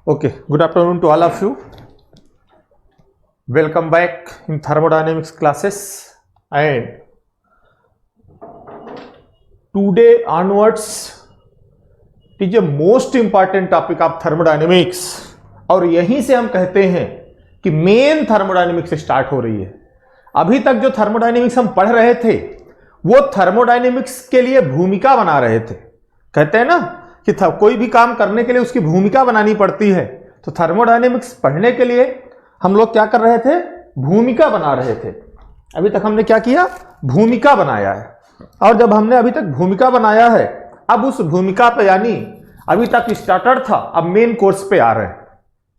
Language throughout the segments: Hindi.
Okay, good afternoon to all of you. Welcome back in thermodynamics classes, and today onwards it is a most important topic of thermodynamics. और यहीं से हम कहते हैं कि मेन थर्मोडायनेमिक्स स्टार्ट हो रही है। अभी तक जो थर्मोडायनेमिक्स हम पढ़ रहे थे वो थर्मोडायनेमिक्स के लिए भूमिका बना रहे थे। कहते हैं ना कि कोई भी काम करने के लिए उसकी भूमिका बनानी पड़ती है। तो थर्मोडायनेमिक्स पढ़ने के लिए हम लोग क्या कर रहे थे? भूमिका बना रहे थे। अभी तक हमने क्या किया? भूमिका बनाया है। और जब हमने अभी तक भूमिका बनाया है, अब उस भूमिका पे यानी अभी तक स्टार्टर था, अब मेन कोर्स पे आ रहे हैं।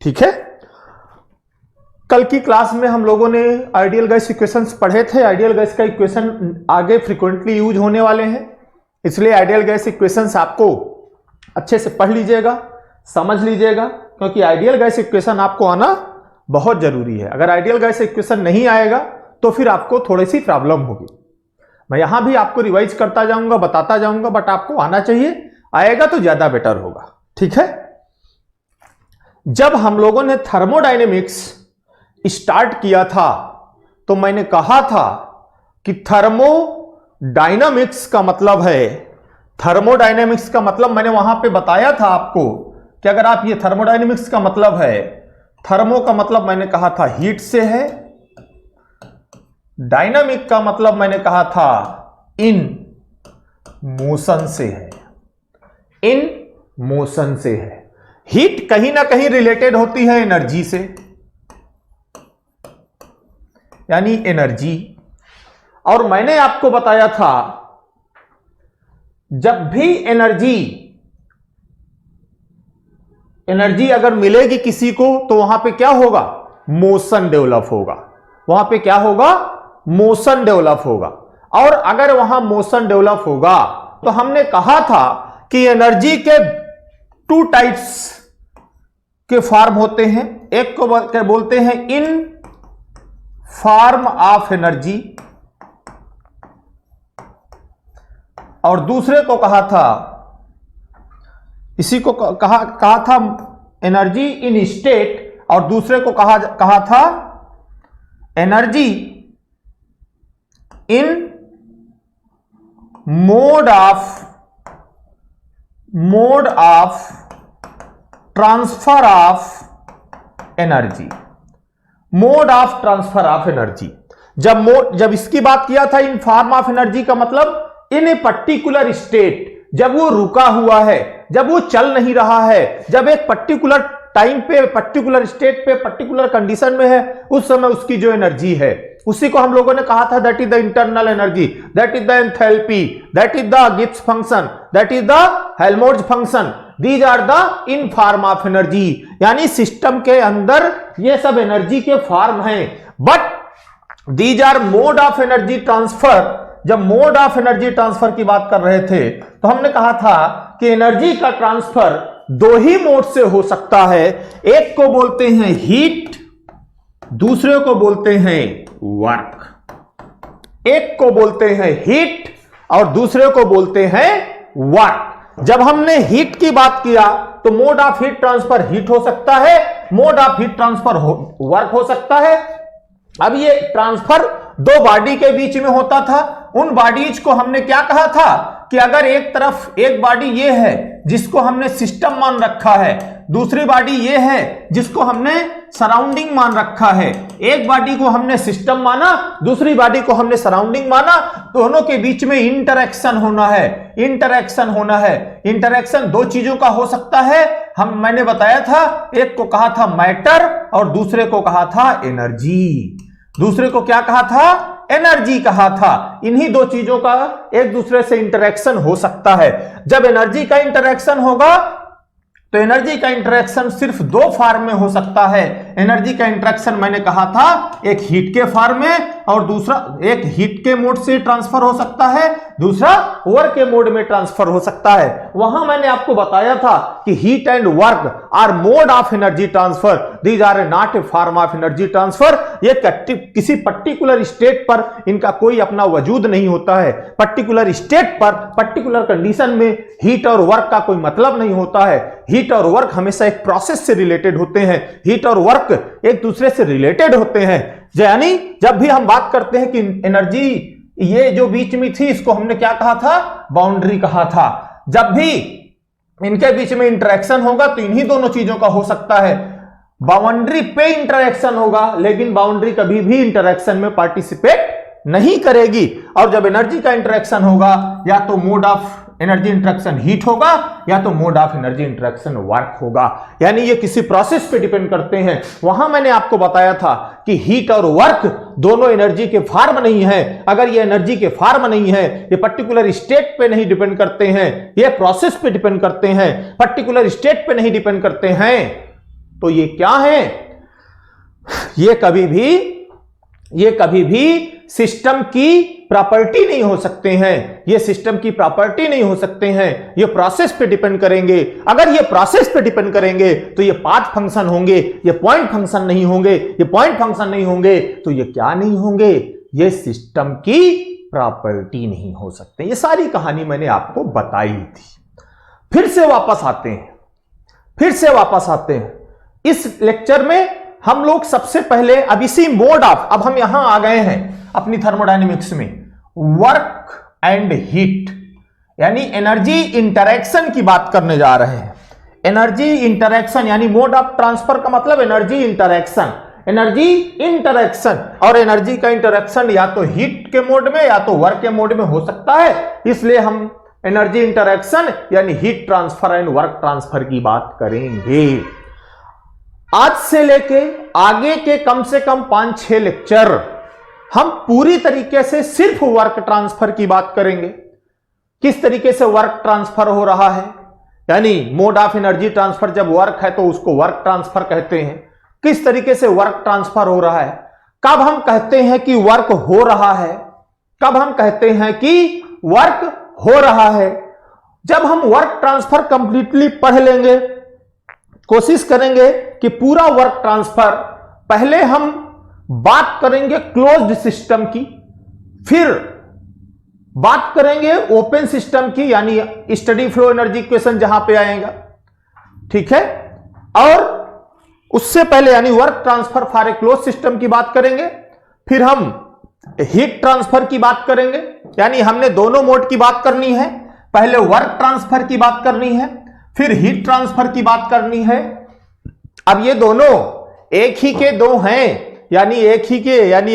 ठीक है, कल की क्लास में हम लोगों ने आइडियल गैस इक्वेशंस पढ़े थे। आइडियल गैस का इक्वेशन आगे फ्रीक्वेंटली यूज होने वाले हैं, इसलिए आइडियल गैस इक्वेशंस आपको अच्छे से पढ़ लीजिएगा, समझ लीजिएगा, क्योंकि आइडियल गैस इक्वेशन आपको आना बहुत जरूरी है। अगर आइडियल गैस इक्वेशन नहीं आएगा तो फिर आपको थोड़ी सी प्रॉब्लम होगी। मैं यहां भी आपको रिवाइज करता जाऊंगा, बताता जाऊंगा, बट आपको आना चाहिए। आएगा तो ज्यादा बेटर होगा। ठीक है, जब हम लोगों ने थर्मोडायनेमिक्स स्टार्ट किया था तो मैंने कहा था कि थर्मोडायनेमिक्स का मतलब है, थर्मोडायनेमिक्स का मतलब मैंने वहां पे बताया था आपको कि अगर आप ये थर्मोडायनेमिक्स का मतलब है, थर्मो का मतलब मैंने कहा था हीट से है, डायनामिक का मतलब मैंने कहा था इन मोशन से है, इन मोशन से है। हीट कहीं ना कहीं रिलेटेड होती है एनर्जी से, यानी एनर्जी। और मैंने आपको बताया था जब भी एनर्जी अगर मिलेगी किसी को तो वहां पे क्या होगा? मोशन डेवलप होगा। वहां पे क्या होगा? मोशन डेवलप होगा। और अगर वहां मोशन डेवलप होगा तो हमने कहा था कि एनर्जी के टू टाइप्स के फॉर्म होते हैं। एक को बोलते हैं इन फॉर्म ऑफ एनर्जी, और दूसरे को कहा था, इसी को कहा था एनर्जी इन स्टेट, और दूसरे को कहा था energy in mode of transfer of energy, mode of transfer of energy. जब इसकी बात किया था इन फॉर्म ऑफ एनर्जी का मतलब इन ए पर्टिकुलर स्टेट, जब वो रुका हुआ है, जब वो चल नहीं रहा है, जब एक पर्टिकुलर टाइम पे, पर्टिकुलर स्टेट पे, पर्टिकुलर कंडीशन में है, उस समय उसकी जो एनर्जी है उसी को हम लोगों ने कहा था that is the internal energy, that is the enthalpy, that is the Gibbs function, that is the Helmholtz function. These are the in form of energy, यानी सिस्टम के अंदर ये सब एनर्जी के फॉर्म हैं। But these are mode of energy transfer. जब मोड ऑफ एनर्जी ट्रांसफर की बात कर रहे थे तो हमने कहा था कि एनर्जी का ट्रांसफर दो ही मोड से हो सकता है। एक को बोलते हैं हीट, दूसरे को बोलते हैं वर्क। एक को बोलते हैं हीट और दूसरे को बोलते हैं वर्क। जब हमने हीट की बात किया तो mode of heat transfer heat हो सकता है, mode of heat transfer work हो सकता है। अब ये ट्रांसफर दो बॉडी के बीच में होता था। उन बॉडीज को हमने क्या कहा था कि अगर एक तरफ एक बॉडी ये है जिसको हमने सिस्टम मान रखा है, दूसरी बॉडी ये है जिसको हमने सराउंडिंग मान रखा है। एक बॉडी को हमने सिस्टम माना, दूसरी बॉडी को हमने सराउंडिंग माना, दोनों के बीच में इंटरेक्शन होना है, इंटरेक्शन होना है। इंटरेक्शन दो चीजों का हो सकता है। मैंने बताया था, एक को कहा था मैटर और दूसरे को कहा था एनर्जी। दूसरे को क्या कहा था? एनर्जी कहा था। इन्हीं दो चीजों का एक दूसरे से इंटरेक्शन हो सकता है। जब एनर्जी का इंटरेक्शन होगा तो एनर्जी का इंटरेक्शन सिर्फ दो फॉर्म में हो सकता है। एनर्जी का इंटरेक्शन मैंने कहा था एक हीट के फॉर्म में और दूसरा एक हीट के मोड से ट्रांसफर हो सकता है, दूसरा वर्क के मोड में ट्रांसफर हो सकता है। वहां मैंने आपको बताया था कि heat and work are mode of energy transfer, these are not a form of energy transfer. ये किसी पर्टिकुलर स्टेट पर इनका कोई अपना वजूद नहीं होता है। पर्टिकुलर स्टेट पर पर्टिकुलर कंडीशन में हीट और वर्क का कोई मतलब नहीं होता है। हीट और वर्क हमेशा एक प्रोसेस से रिलेटेड होते हैं, हीट और वर्क एक दूसरे से रिलेटेड होते हैं। यानी जब भी हम बात करते हैं कि एनर्जी ये जो बीच में थी इसको हमने क्या कहा था, बाउंड्री कहा था। जब भी इनके बीच में इंटरेक्शन होगा तो इन्हीं दोनों चीजों का हो सकता है। बाउंड्री पे इंटरेक्शन होगा लेकिन बाउंड्री कभी भी इंटरेक्शन में पार्टिसिपेट नहीं करेगी। और जब एनर्जी का इंटरेक्शन होगा या तो mode of energy interaction heat होगा या तो mode of energy interaction work होगा। यानी ये किसी प्रोसेस पे डिपेंड करते हैं। वहां मैंने आपको बताया था कि हीट और वर्क दोनों एनर्जी के फॉर्म नहीं है। अगर ये एनर्जी के फॉर्म नहीं है, ये पर्टिकुलर स्टेट पे नहीं डिपेंड करते हैं, ये प्रोसेस पे डिपेंड करते हैं, पर्टिकुलर स्टेट पे नहीं डिपेंड करते हैं, तो ये क्या है, ये कभी भी सिस्टम की प्रॉपर्टी नहीं हो सकते हैं। ये सिस्टम की प्रॉपर्टी नहीं हो सकते हैं, ये प्रोसेस पे डिपेंड करेंगे। अगर ये प्रोसेस पे डिपेंड करेंगे तो ये पाथ फंक्शन होंगे, ये पॉइंट फंक्शन नहीं होंगे। ये पॉइंट फंक्शन नहीं होंगे तो ये क्या नहीं होंगे, ये सिस्टम की प्रॉपर्टी नहीं हो सकते। ये सारी कहानी मैंने आपको बताई थी। फिर से वापस आते हैं इस लेक्चर में। हम लोग सबसे पहले अब इसी मोड ऑफ, अब हम यहां आ गए हैं अपनी थर्मोडायनेमिक्स में, वर्क एंड हीट यानी एनर्जी इंटरेक्शन की बात करने जा रहे हैं। एनर्जी इंटरेक्शन यानी मोड ऑफ ट्रांसफर का मतलब एनर्जी इंटरेक्शन। और एनर्जी का इंटरेक्शन या तो हीट के मोड में या तो वर्क के मोड में हो सकता है। इसलिए हम एनर्जी इंटरेक्शन यानी heat transfer and work transfer की बात करेंगे। आज से लेके आगे के कम से कम 5-6 लेक्चर हम पूरी तरीके से सिर्फ वर्क ट्रांसफर की बात करेंगे। किस तरीके से वर्क ट्रांसफर हो रहा है, यानी मोड ऑफ एनर्जी ट्रांसफर जब वर्क है तो उसको वर्क ट्रांसफर कहते हैं। किस तरीके से वर्क ट्रांसफर हो रहा है, कब हम कहते हैं कि वर्क हो रहा है, कब हम कहते हैं कि वर्क हो रहा है। जब हम वर्क ट्रांसफर कंप्लीटली पढ़ लेंगे, कोशिश करेंगे कि पूरा वर्क ट्रांसफर, पहले हम बात करेंगे क्लोज्ड सिस्टम की, फिर बात करेंगे ओपन सिस्टम की यानी स्टडी फ्लो एनर्जी इक्वेशन जहां पे आएगा, ठीक है। और उससे पहले यानी work transfer for a close system की बात करेंगे, फिर हम हीट ट्रांसफर की बात करेंगे, यानी हमने दोनों मोड की बात करनी है। पहले वर्क ट्रांसफर की बात करनी है, फिर हीट ट्रांसफर की बात करनी है। अब ये दोनों एक ही के दो हैं, यानी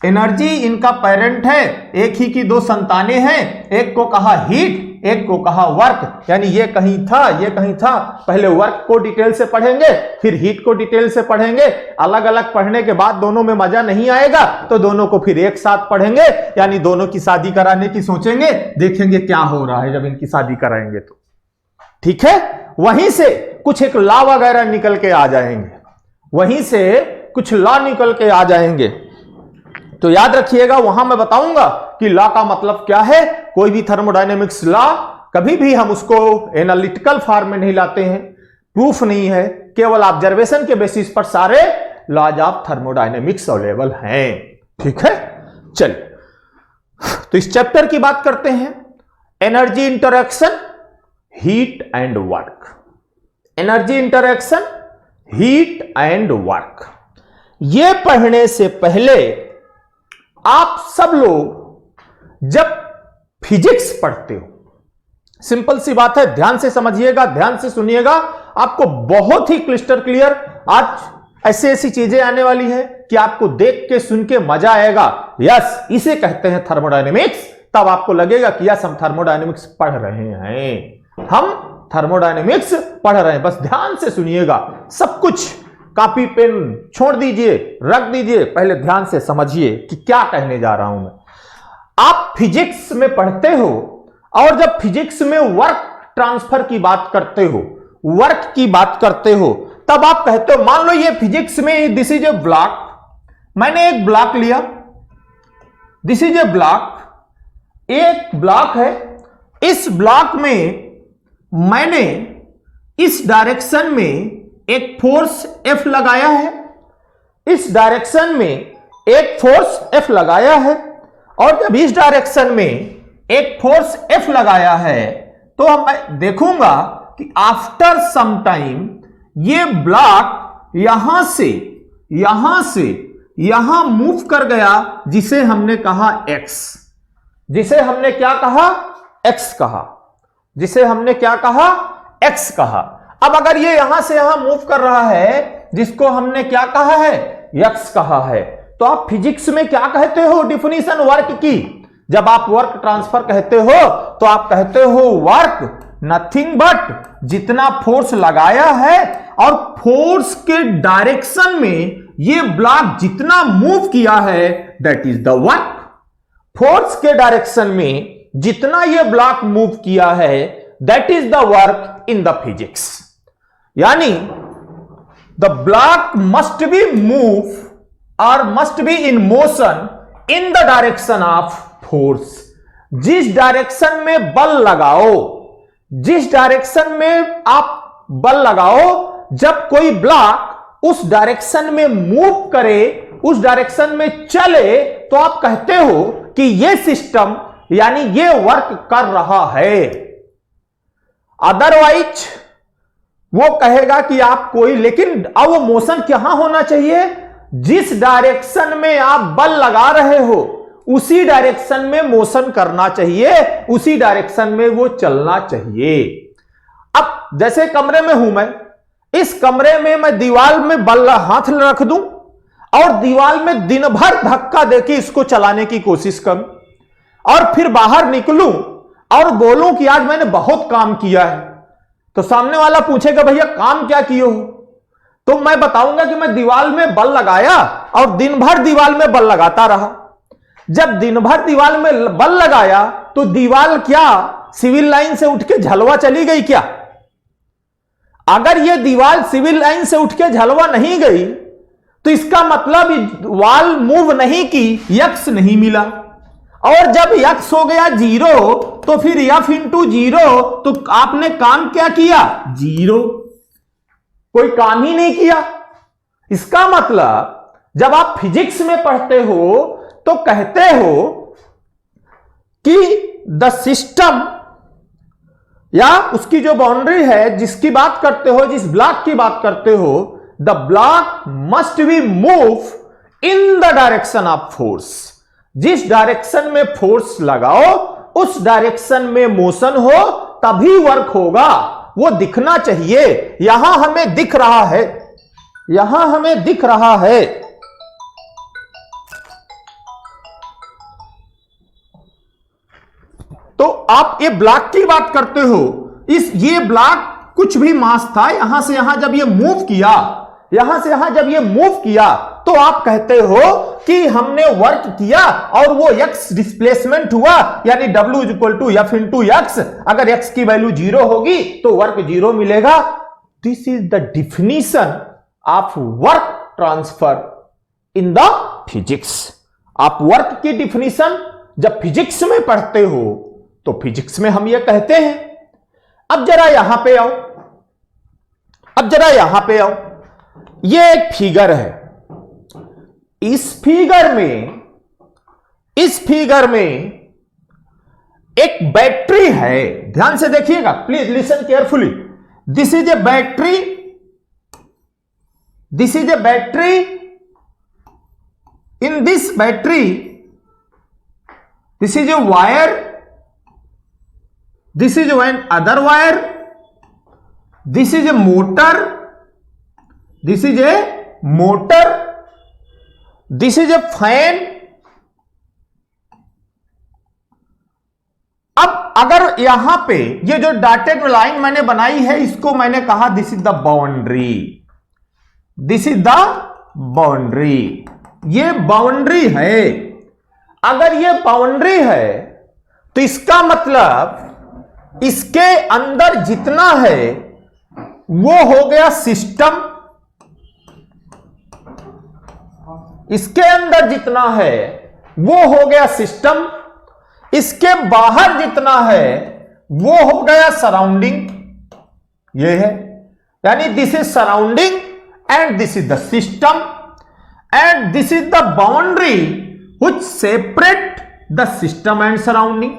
एनर्जी इनका पेरेंट है, एक ही की दो संतानें हैं। एक को कहा हीट, एक को कहा वर्क, यानी ये कहीं था। पहले वर्क को डिटेल से पढ़ेंगे, फिर हीट को डिटेल से पढ़ेंगे। अलग अलग पढ़ने के बाद दोनों में मजा नहीं आएगा तो दोनों को फिर एक साथ पढ़ेंगे, यानी दोनों की शादी कराने की सोचेंगे, देखेंगे क्या हो रहा है जब इनकी शादी कराएंगे तो, ठीक है। वहीं से कुछ एक लॉ वगैरह निकल के आ जाएंगे, तो याद रखिएगा वहां मैं बताऊंगा कि लॉ का मतलब क्या है। कोई भी थर्मोडायनेमिक्स लॉ कभी भी हम उसको एनालिटिकल फॉर्म में नहीं लाते हैं, प्रूफ नहीं है, केवल ऑब्जर्वेशन के बेसिस पर सारे लॉज ऑफ थर्मोडायनेमिक्स अवेलेबल हैं, ठीक है। चलिए तो इस चैप्टर की बात करते हैं, energy interaction heat and work. Energy interaction heat and work, यह पढ़ने से पहले आप सब लोग जब फिजिक्स पढ़ते हो, सिंपल सी बात है, ध्यान से समझिएगा, ध्यान से सुनिएगा, आपको बहुत ही क्लिस्टर क्लियर आज ऐसी चीजें आने वाली है कि आपको देख के सुन के मजा आएगा। यस, इसे कहते हैं थर्मोडायनेमिक्स। तब आपको लगेगा कि यस हम थर्मोडायनेमिक्स पढ़ रहे हैं, हम थर्मोडायनेमिक्स पढ़ रहे हैं। बस ध्यान से सुनिएगा, सब कुछ कॉपी पेन छोड़ दीजिए, रख दीजिए, पहले ध्यान से समझिए कि क्या कहने जा रहा हूं मैं। आप फिजिक्स में पढ़ते हो और जब फिजिक्स में वर्क ट्रांसफर की बात करते हो, वर्क की बात करते हो, तब आप कहते हो, मान लो ये फिजिक्स में दिस इज ए ब्लॉक, मैंने एक ब्लॉक लिया, दिस इज ए ब्लॉक, एक ब्लॉक है, इस ब्लॉक में मैंने इस डायरेक्शन में एक फोर्स F लगाया है, इस डायरेक्शन में एक फोर्स F लगाया है, और जब इस डायरेक्शन में एक फोर्स F लगाया है तो मैं देखूंगा कि आफ्टर सम टाइम ये ब्लॉक यहां से यहां मूव कर गया, जिसे हमने कहा X, जिसे हमने क्या कहा, X कहा, जिसे हमने क्या कहा, X कहा। अब अगर ये यहां से यहां मूव कर रहा है, जिसको हमने क्या कहा है, X कहा है, तो आप फिजिक्स में क्या कहते हो डिफिनीशन वर्क की? जब आप वर्क ट्रांसफर कहते हो तो आप कहते हो वर्क नथिंग बट जितना फोर्स लगाया है और फोर्स के डायरेक्शन में ये ब्लॉक जितना मूव किया है, that is the work. Force के डायरेक्शन में जितना ये ब्लॉक मूव किया है, that is the work in the physics. यानी the block must be move और must be in motion in the direction of force. जिस डायरेक्शन में बल लगाओ, जिस डायरेक्शन में आप बल लगाओ, जब कोई ब्लॉक उस डायरेक्शन में मूव करे, उस डायरेक्शन में चले, तो आप कहते हो कि यह सिस्टम यानी ये वर्क कर रहा है। अदरवाइज वो कहेगा कि आप कोई, लेकिन अब वो मोशन कहां होना चाहिए, जिस डायरेक्शन में आप बल लगा रहे हो उसी डायरेक्शन में मोशन करना चाहिए, उसी डायरेक्शन में वो चलना चाहिए। अब जैसे कमरे में हूं मैं, इस कमरे में मैं दीवार में बल हाथ रख दूं और दीवार में दिन भर धक्का देके इसको चलाने की कोशिश करूं, और फिर बाहर निकलूं और बोलूं कि आज मैंने बहुत काम किया है, तो सामने वाला पूछेगा भैया काम क्या किए हो? तो मैं बताऊंगा कि मैं दीवार में बल लगाया और दिन भर दीवार में बल लगाता रहा। जब दिन भर दीवार में बल लगाया तो दीवार क्या सिविल लाइन से उठ के झलवा चली गई क्या? अगर यह दीवार सिविल लाइन से उठ के झलवा नहीं गई तो इसका मतलब वॉल मूव नहीं की, यक्स नहीं मिला। और जब यक्स हो गया 0 तो फिर F इंटू 0, तो आपने काम क्या किया? 0, कोई काम ही नहीं किया। इसका मतलब जब आप फिजिक्स में पढ़ते हो तो कहते हो कि द सिस्टम, या उसकी जो बाउंड्री है जिसकी बात करते हो, जिस ब्लॉक की बात करते हो, the block must be move in the direction of force. जिस डायरेक्शन में फोर्स लगाओ उस डायरेक्शन में मोशन हो, तभी वर्क होगा। वो दिखना चाहिए। यहां हमें दिख रहा है, यहां हमें दिख रहा है, तो आप ये ब्लॉक की बात करते हो, ये ब्लॉक कुछ भी मास था, यहां से यहां जब ये मूव किया, यहां से यहां जब ये मूव किया, तो आप कहते हो कि हमने वर्क किया और वो x डिस्प्लेसमेंट हुआ, यानी W is equal to F into X. अगर x की वैल्यू 0 होगी तो वर्क 0 मिलेगा। This is the definition of work transfer in the physics. आप वर्क की डिफिनीशन जब फिजिक्स में पढ़ते हो तो फिजिक्स में हम ये कहते हैं। अब जरा यहां पे आओ, अब जरा यहां पे आओ, ये एक फिगर है। इस फिगर में एक बैटरी है। ध्यान से देखिएगा, please listen carefully. This is a battery, this is a battery. In this battery, this is a wire, this is one other wire, this is a motor, this is a motor, this is a fan। अब अगर यहां पे ये जो डॉटेड लाइन मैंने बनाई है, इसको मैंने कहा this is the boundary, this is the boundary. ये बाउंड्री है। अगर ये बाउंड्री है तो इसका मतलब इसके अंदर जितना है वो हो गया सिस्टम, इसके अंदर जितना है वो हो गया सिस्टम, इसके बाहर जितना है वो हो गया सराउंडिंग। ये है, यानी this is surrounding and this is the system and this is the boundary which separate the system and surrounding.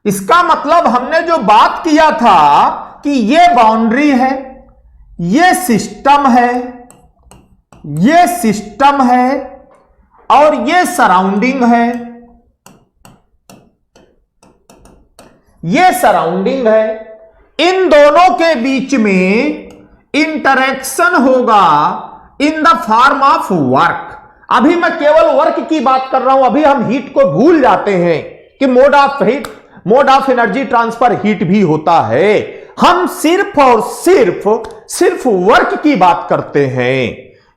इसका मतलब हमने जो बात किया था कि ये बाउंड्री है, ये सिस्टम है, ये सिस्टम है और ये सराउंडिंग है, ये सराउंडिंग है। इन दोनों के बीच में इंटरेक्शन होगा इन द फॉर्म ऑफ वर्क। अभी मैं केवल वर्क की बात कर रहा हूं, अभी हम हीट को भूल जाते हैं कि mode of energy transfer heat भी होता है। हम सिर्फ और सिर्फ वर्क की बात करते हैं।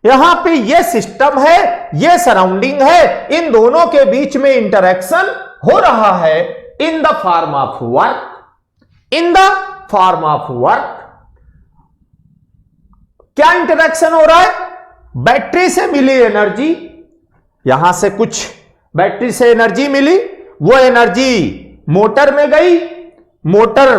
यहां पे ये सिस्टम है, ये सराउंडिंग है, इन दोनों के बीच में इंटरेक्शन हो रहा है in the form of work. In the form of work क्या इंटरेक्शन हो रहा है? बैटरी से मिली एनर्जी, यहां से कुछ बैटरी से एनर्जी मिली, वो एनर्जी मोटर में गई, मोटर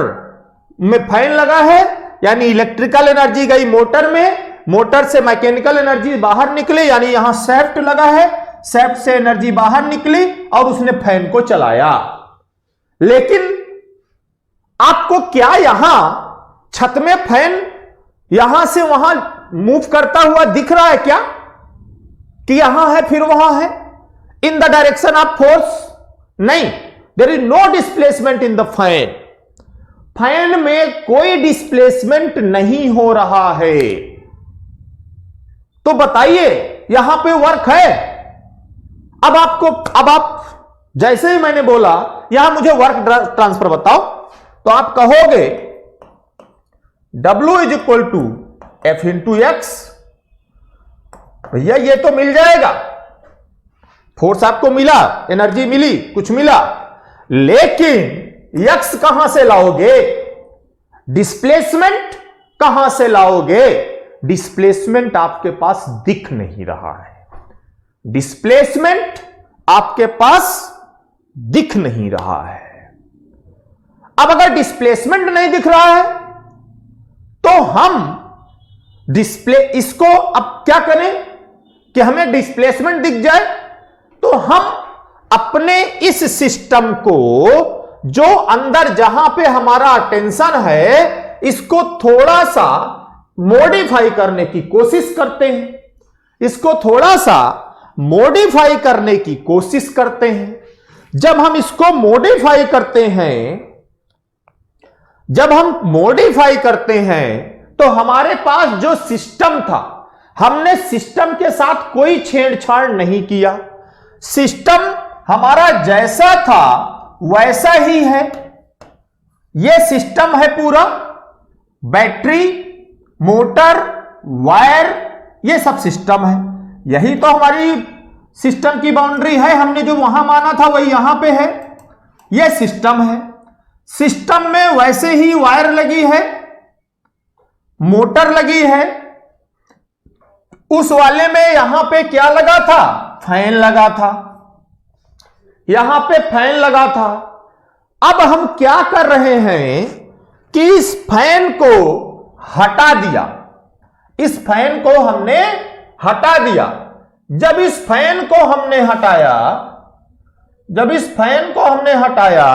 में फैन लगा है यानी इलेक्ट्रिकल एनर्जी गई मोटर में, मोटर से मैकेनिकल एनर्जी बाहर निकली यानी यहां शाफ्ट लगा है, शाफ्ट से एनर्जी बाहर निकली और उसने फैन को चलाया। लेकिन आपको क्या यहां छत में फैन यहां से वहां मूव करता हुआ दिख रहा है क्या कि यहां है फिर वहां है in the direction of force? नहीं, there is no displacement in the fan. Fan में कोई डिस्प्लेसमेंट नहीं हो रहा है। तो बताइए यहां पे वर्क है? अब आप जैसे ही मैंने बोला यहां मुझे वर्क ट्रांसफर बताओ, तो आप कहोगे W is equal to F into X. भैया ये तो मिल जाएगा, फोर्स आपको मिला, एनर्जी मिली, कुछ मिला, लेकिन x कहां से लाओगे? डिस्प्लेसमेंट कहां से लाओगे? डिस्प्लेसमेंट आपके पास दिख नहीं रहा है। डिस्प्लेसमेंट आपके पास दिख नहीं रहा है। अब अगर डिस्प्लेसमेंट नहीं दिख रहा है तो हम इसको अब क्या करें कि हमें डिस्प्लेसमेंट दिख जाए? तो हम अपने इस सिस्टम को जो अंदर जहां पे हमारा अटेंशन है इसको थोड़ा सा मॉडिफाई करने की कोशिश करते हैं, इसको थोड़ा सा मॉडिफाई करने की कोशिश करते हैं। जब हम इसको मॉडिफाई करते हैं, जब हम मॉडिफाई करते हैं तो हमारे पास जो सिस्टम था, हमने सिस्टम के साथ कोई छेड़छाड़ नहीं किया। सिस्टम हमारा जैसा था वैसा ही है। यह सिस्टम है पूरा, बैटरी, मोटर, वायर, यह सब सिस्टम है। यही तो हमारी सिस्टम की बाउंड्री है। हमने जो वहां माना था वही यहां पे है। यह सिस्टम है। सिस्टम में वैसे ही वायर लगी है, मोटर लगी है। उस वाले में यहां पे क्या लगा था? फैन लगा था। यहां पे फैन लगा था। अब हम क्या कर रहे हैं कि इस फैन को हटा दिया। इस फैन को हमने हटा दिया। जब इस फैन को हमने हटाया, जब इस फैन को हमने हटाया,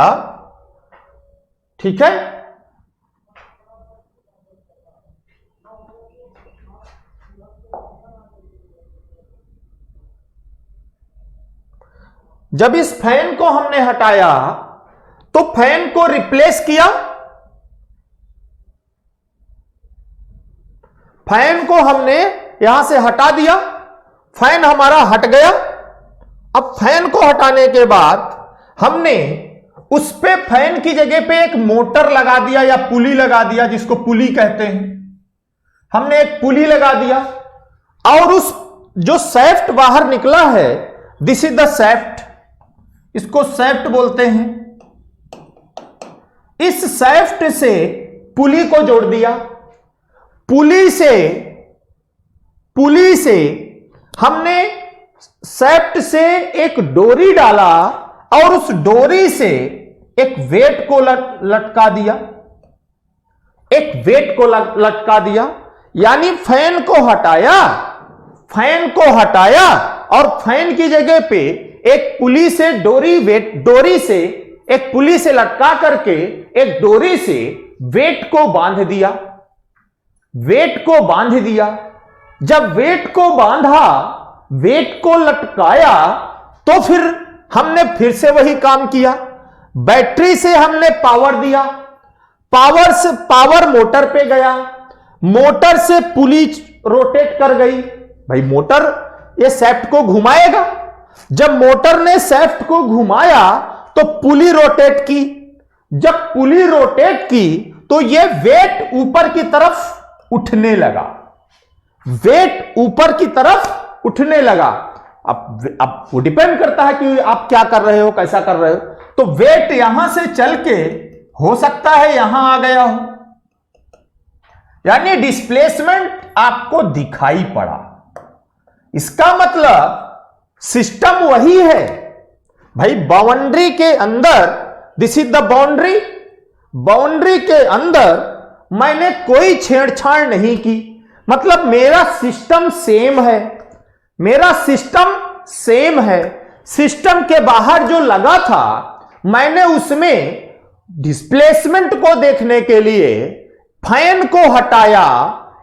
ठीक है, जब इस फैन को हमने हटाया तो फैन को रिप्लेस किया। फैन को हमने यहां से हटा दिया, फैन हमारा हट गया। अब फैन को हटाने के बाद हमने उस पे फैन की जगह पे एक मोटर लगा दिया या पुली लगा दिया, जिसको पुली कहते हैं। हमने एक पुली लगा दिया और उस जो शाफ्ट बाहर निकला है, दिस इज द शाफ्ट, इसको शाफ्ट बोलते हैं। इस शाफ्ट से पुली को जोड़ दिया। पुली से हमने शाफ्ट से एक डोरी डाला और उस डोरी से एक वेट को लटका दिया, एक वेट को लटका दिया, यानी फैन को हटाया और फैन की जगह पे एक पुली से डोरी से एक पुली से लटका करके एक डोरी से वेट को बांध दिया। जब वेट को बांधा, वेट को लटकाया, तो फिर हमने फिर से वही काम किया। बैटरी से हमने पावर दिया, पावर मोटर पे गया, मोटर से पुली रोटेट कर गई। भाई मोटर ये शाफ्ट को घुमाएगा, जब मोटर ने शाफ्ट को घुमाया तो पुली रोटेट की, जब पुली रोटेट की तो ये वेट ऊपर की तरफ उठने लगा, वेट ऊपर की तरफ उठने लगा। अब वो डिपेंड करता है कि आप क्या कर रहे हो, कैसा कर रहे हो। तो वेट यहां से चल के हो सकता है यहां आ गया हो, यानी डिस्प्लेसमेंट आपको दिखाई पड़ा। इसका मतलब सिस्टम वही है भाई। बाउंड्री के अंदर, this is the boundary, boundary के अंदर मैंने कोई छेड़छाड़ नहीं की, मतलब मेरा सिस्टम सेम है, मेरा सिस्टम सेम है। सिस्टम के बाहर जो लगा था, मैंने उसमें डिस्प्लेसमेंट को देखने के लिए फैन को हटाया,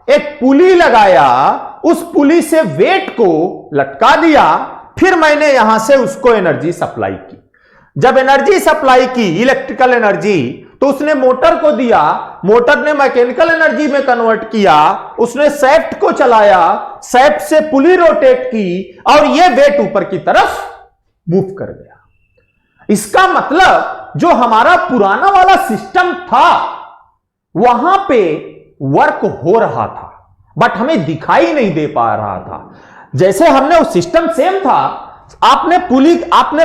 एक पुली लगाया, उस पुली से वेट को लटका दिया, फिर मैंने यहां से उसको एनर्जी सप्लाई की। जब एनर्जी सप्लाई की, इलेक्ट्रिकल एनर्जी, तो उसने मोटर को दिया, मोटर ने मैकेनिकल एनर्जी में कन्वर्ट किया, उसने शाफ्ट को चलाया, शाफ्ट से पुली रोटेट की और यह वेट ऊपर की तरफ मूव कर गया। इसका मतलब जो हमारा पुराना वाला सिस्टम था वहां पे वर्क हो रहा था, बट हमें दिखाई नहीं दे पा रहा था। जैसे हमने वो सिस्टम सेम था, आपने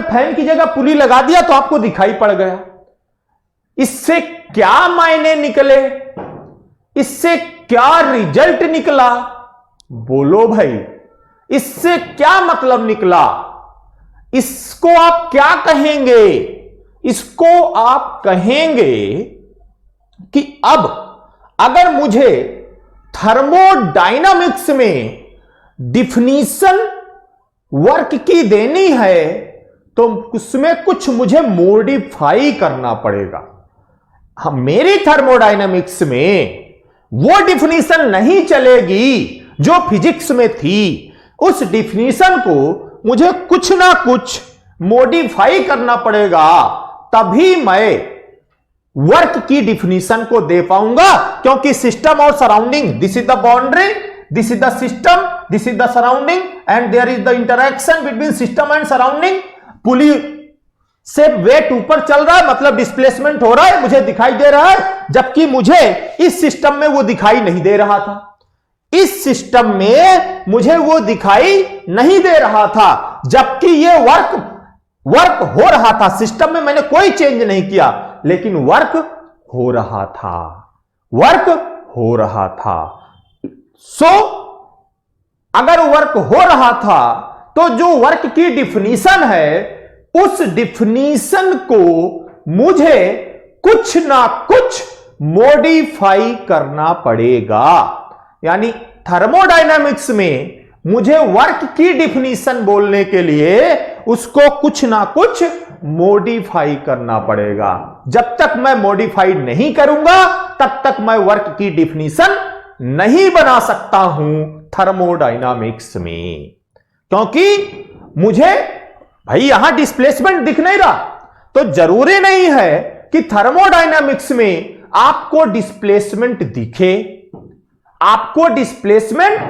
फैन की जगह पुली लगा दिया तो आपको दिखाई पड़ गया। इससे क्या मायने निकले, इससे क्या रिजल्ट निकला, बोलो भाई, इससे क्या मतलब निकला, इसको आप क्या कहेंगे? इसको आप कहेंगे कि अब अगर मुझे थर्मोडायनामिक्स में डिफिनीशन वर्क की देनी है तो उसमें कुछ मुझे मॉडिफाई करना पड़ेगा। हम मेरी थर्मोडायनामिक्स में वो डिफिनीशन नहीं चलेगी जो फिजिक्स में थी। उस डिफिनीशन को मुझे कुछ ना कुछ मॉडिफाई करना पड़ेगा, तभी मैं वर्क की डिफिनीशन को दे पाऊंगा। क्योंकि सिस्टम और surrounding, this is the boundary, this is the system, this is the surrounding and there is the interaction between system and surrounding. Pulley से वेट ऊपर चल रहा है, मतलब डिस्प्लेसमेंट हो रहा है, मुझे दिखाई दे रहा है, जबकि मुझे इस सिस्टम में वो दिखाई नहीं दे रहा था। इस सिस्टम में मुझे वो दिखाई नहीं दे रहा था, जबकि ये वर्क हो रहा था। सिस्टम में मैंने कोई चेंज नहीं किया, लेकिन वर्क हो रहा था, वर्क हो रहा था। सो अगर वर्क हो रहा था तो जो वर्क की डिफिनीशन है, उस डिफिनीशन को मुझे कुछ ना कुछ मॉडिफाई करना पड़ेगा। यानी थर्मोडायनामिक्स में मुझे वर्क की डिफिनीशन बोलने के लिए उसको कुछ ना कुछ मॉडिफाई करना पड़ेगा। जब तक मैं मॉडिफाई नहीं करूंगा तब तक मैं वर्क की डिफिनीशन नहीं बना सकता हूं थर्मोडायनामिक्स में। क्योंकि मुझे भाई यहां डिस्प्लेसमेंट दिख नहीं रहा, तो जरूरी नहीं है कि थर्मोडायनामिक्स में आपको डिस्प्लेसमेंट दिखे, आपको डिस्प्लेसमेंट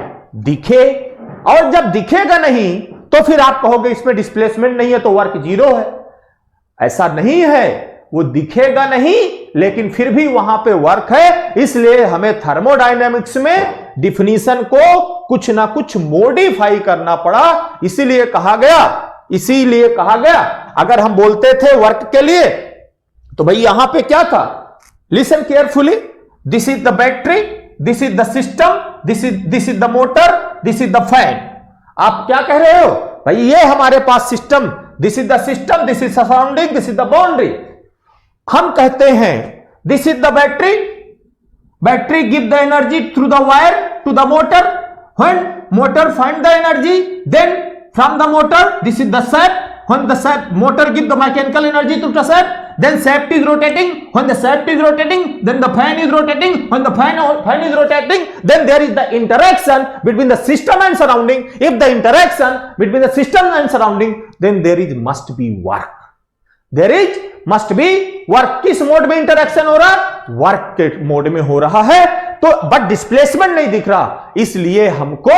दिखे। और जब दिखेगा नहीं तो फिर आप कहोगे इसमें डिस्प्लेसमेंट नहीं है तो वर्क जीरो है। ऐसा नहीं है, वो दिखेगा नहीं लेकिन फिर भी वहां पे वर्क है। इसलिए हमें थर्मोडायनामिक्स में डिफिनीशन को कुछ ना कुछ मॉडिफाई करना पड़ा। इसीलिए कहा गया अगर हम बोलते थे वर्क के लिए तो भाई यहां पे क्या था, listen carefully, this is the battery, this is the system, this is the motor, this is the fan. आप क्या कह रहे हो भाई ये हमारे पास system, this is the system, this is surrounding, this is the boundary. हम कहते हैं this is the battery, battery give the energy through the wire to the motor, when motor find the energy then from the motor, this is the shaft, when the shaft motor give the mechanical energy to the shaft, then shaft is rotating, when the shaft is rotating then the fan is rotating, when the fan is rotating then there is the interaction between the system and surrounding. If the interaction between the system and surrounding, then there is must be work, there is must be work. किस मोड में इंटरेक्शन हो रहा? वर्क के मोड में हो रहा है, तो बट डिस्प्लेसमेंट नहीं दिख रहा, इसलिए हमको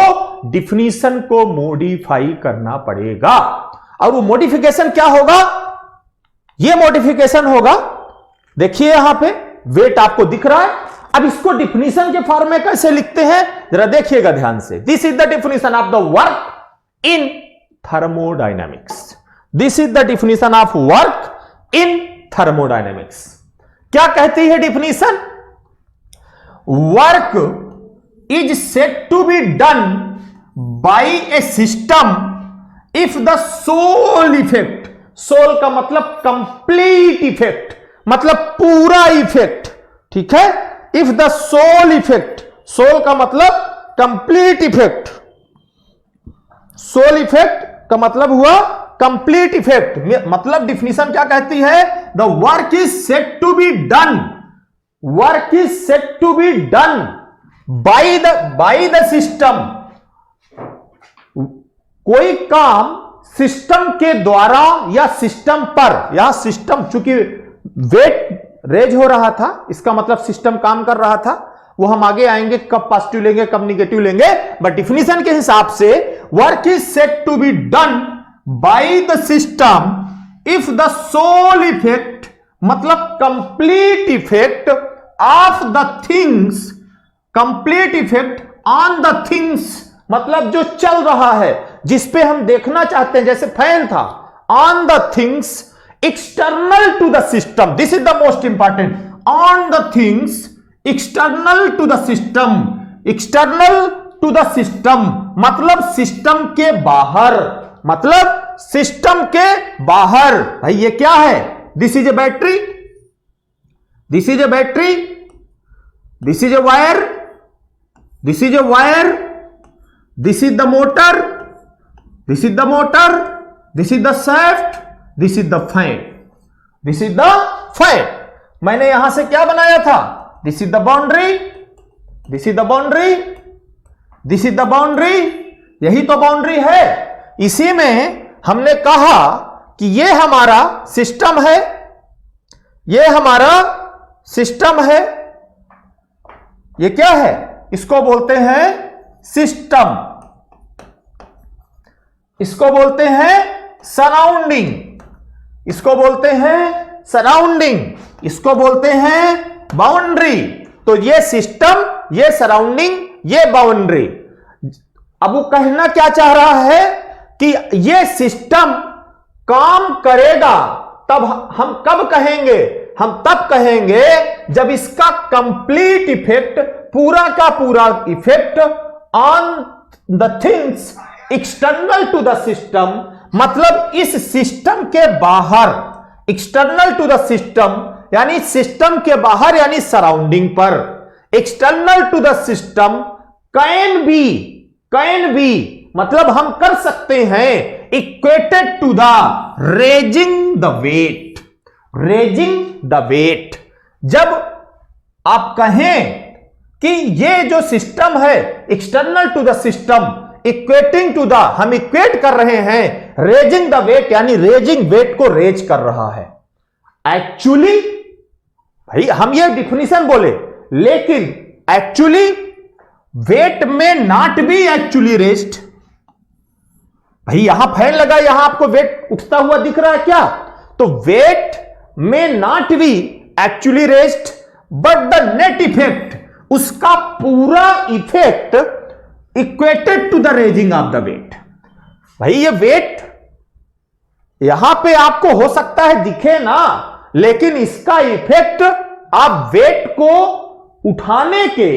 डिफिनीशन को मॉडिफाई करना पड़ेगा। और वो मॉडिफिकेशन क्या होगा? ये मॉडिफिकेशन होगा, देखिए यहां पे वेट आपको दिख रहा है। अब इसको डिफिनीशन के फॉर्म में कैसे लिखते हैं जरा देखिएगा ध्यान से। This is the definition of the work in thermodynamics, this is the definition of work in thermodynamics. क्या कहती है definition? Work is said to be done by a system if the sole effect, sole का मतलब कंप्लीट इफेक्ट, मतलब पूरा इफेक्ट, ठीक है। If the sole effect, sole का मतलब कंप्लीट इफेक्ट, सोल इफेक्ट का मतलब हुआ कंप्लीट इफेक्ट। मतलब डिफिनीशन क्या कहती है? The work is said to be done, work is said to be done by the system. कोई काम सिस्टम के द्वारा या सिस्टम पर, या सिस्टम चूंकि वेट रेज हो रहा था, इसका मतलब सिस्टम काम कर रहा था। वो हम आगे आएंगे कब पॉजिटिव लेंगे कब निगेटिव लेंगे, बट डिफिनीशन के हिसाब से work is said to be done by the system if the sole effect, मतलब complete effect of the things, complete effect on the things, मतलब जो चल रहा है, जिसपे हम देखना चाहते हैं, जैसे फैन था, on the things external to the system, this is the most important, on the things external to the system, external to the system मतलब सिस्टम के बाहर, मतलब सिस्टम के बाहर। भाई ये क्या है? This is a battery, this is a battery, this is a wire, this is a wire, this is the motor, this is the motor, this is the shaft, this is the fan, this is the fan. मैंने यहां से क्या बनाया था? This is the boundary, this is the boundary, this is the boundary, यही तो बाउंड्री है। इसी में हमने कहा कि ये हमारा सिस्टम है, ये हमारा सिस्टम है, ये क्या है? इसको बोलते हैं सिस्टम, इसको बोलते हैं सराउंडिंग, इसको बोलते हैं सराउंडिंग, इसको बोलते हैं बाउंड्री। तो ये सिस्टम, ये सराउंडिंग, ये बाउंड्री। अब वो कहना क्या चाह रहा है कि ये सिस्टम काम करेगा, तब हम कब कहेंगे? हम तब कहेंगे जब इसका कंप्लीट इफेक्ट, पूरा का पूरा effect on the things external to the system, मतलब इस सिस्टम के बाहर, एक्सटर्नल टू द सिस्टम यानी सिस्टम के बाहर यानी सराउंडिंग पर, external to the system can be मतलब हम कर सकते हैं equated to the raising the weight, raising the weight. जब आप कहें कि ये जो सिस्टम है external to the system, equating to the, हम इक्वेट कर रहे हैं रेजिंग द वेट, यानी रेजिंग वेट को रेज कर रहा है। एक्चुअली भाई हम ये डिफिनीशन बोले, लेकिन actually wait may not be actually raised. भाई यहां फैन लगा, यहां आपको वेट उठता हुआ दिख रहा है क्या? तो weight may not be actually raised, but the net effect, उसका पूरा effect equated to the raising of the weight. भाई ये वेट यहां पे आपको हो सकता है दिखे ना, लेकिन इसका इफेक्ट आप वेट को उठाने के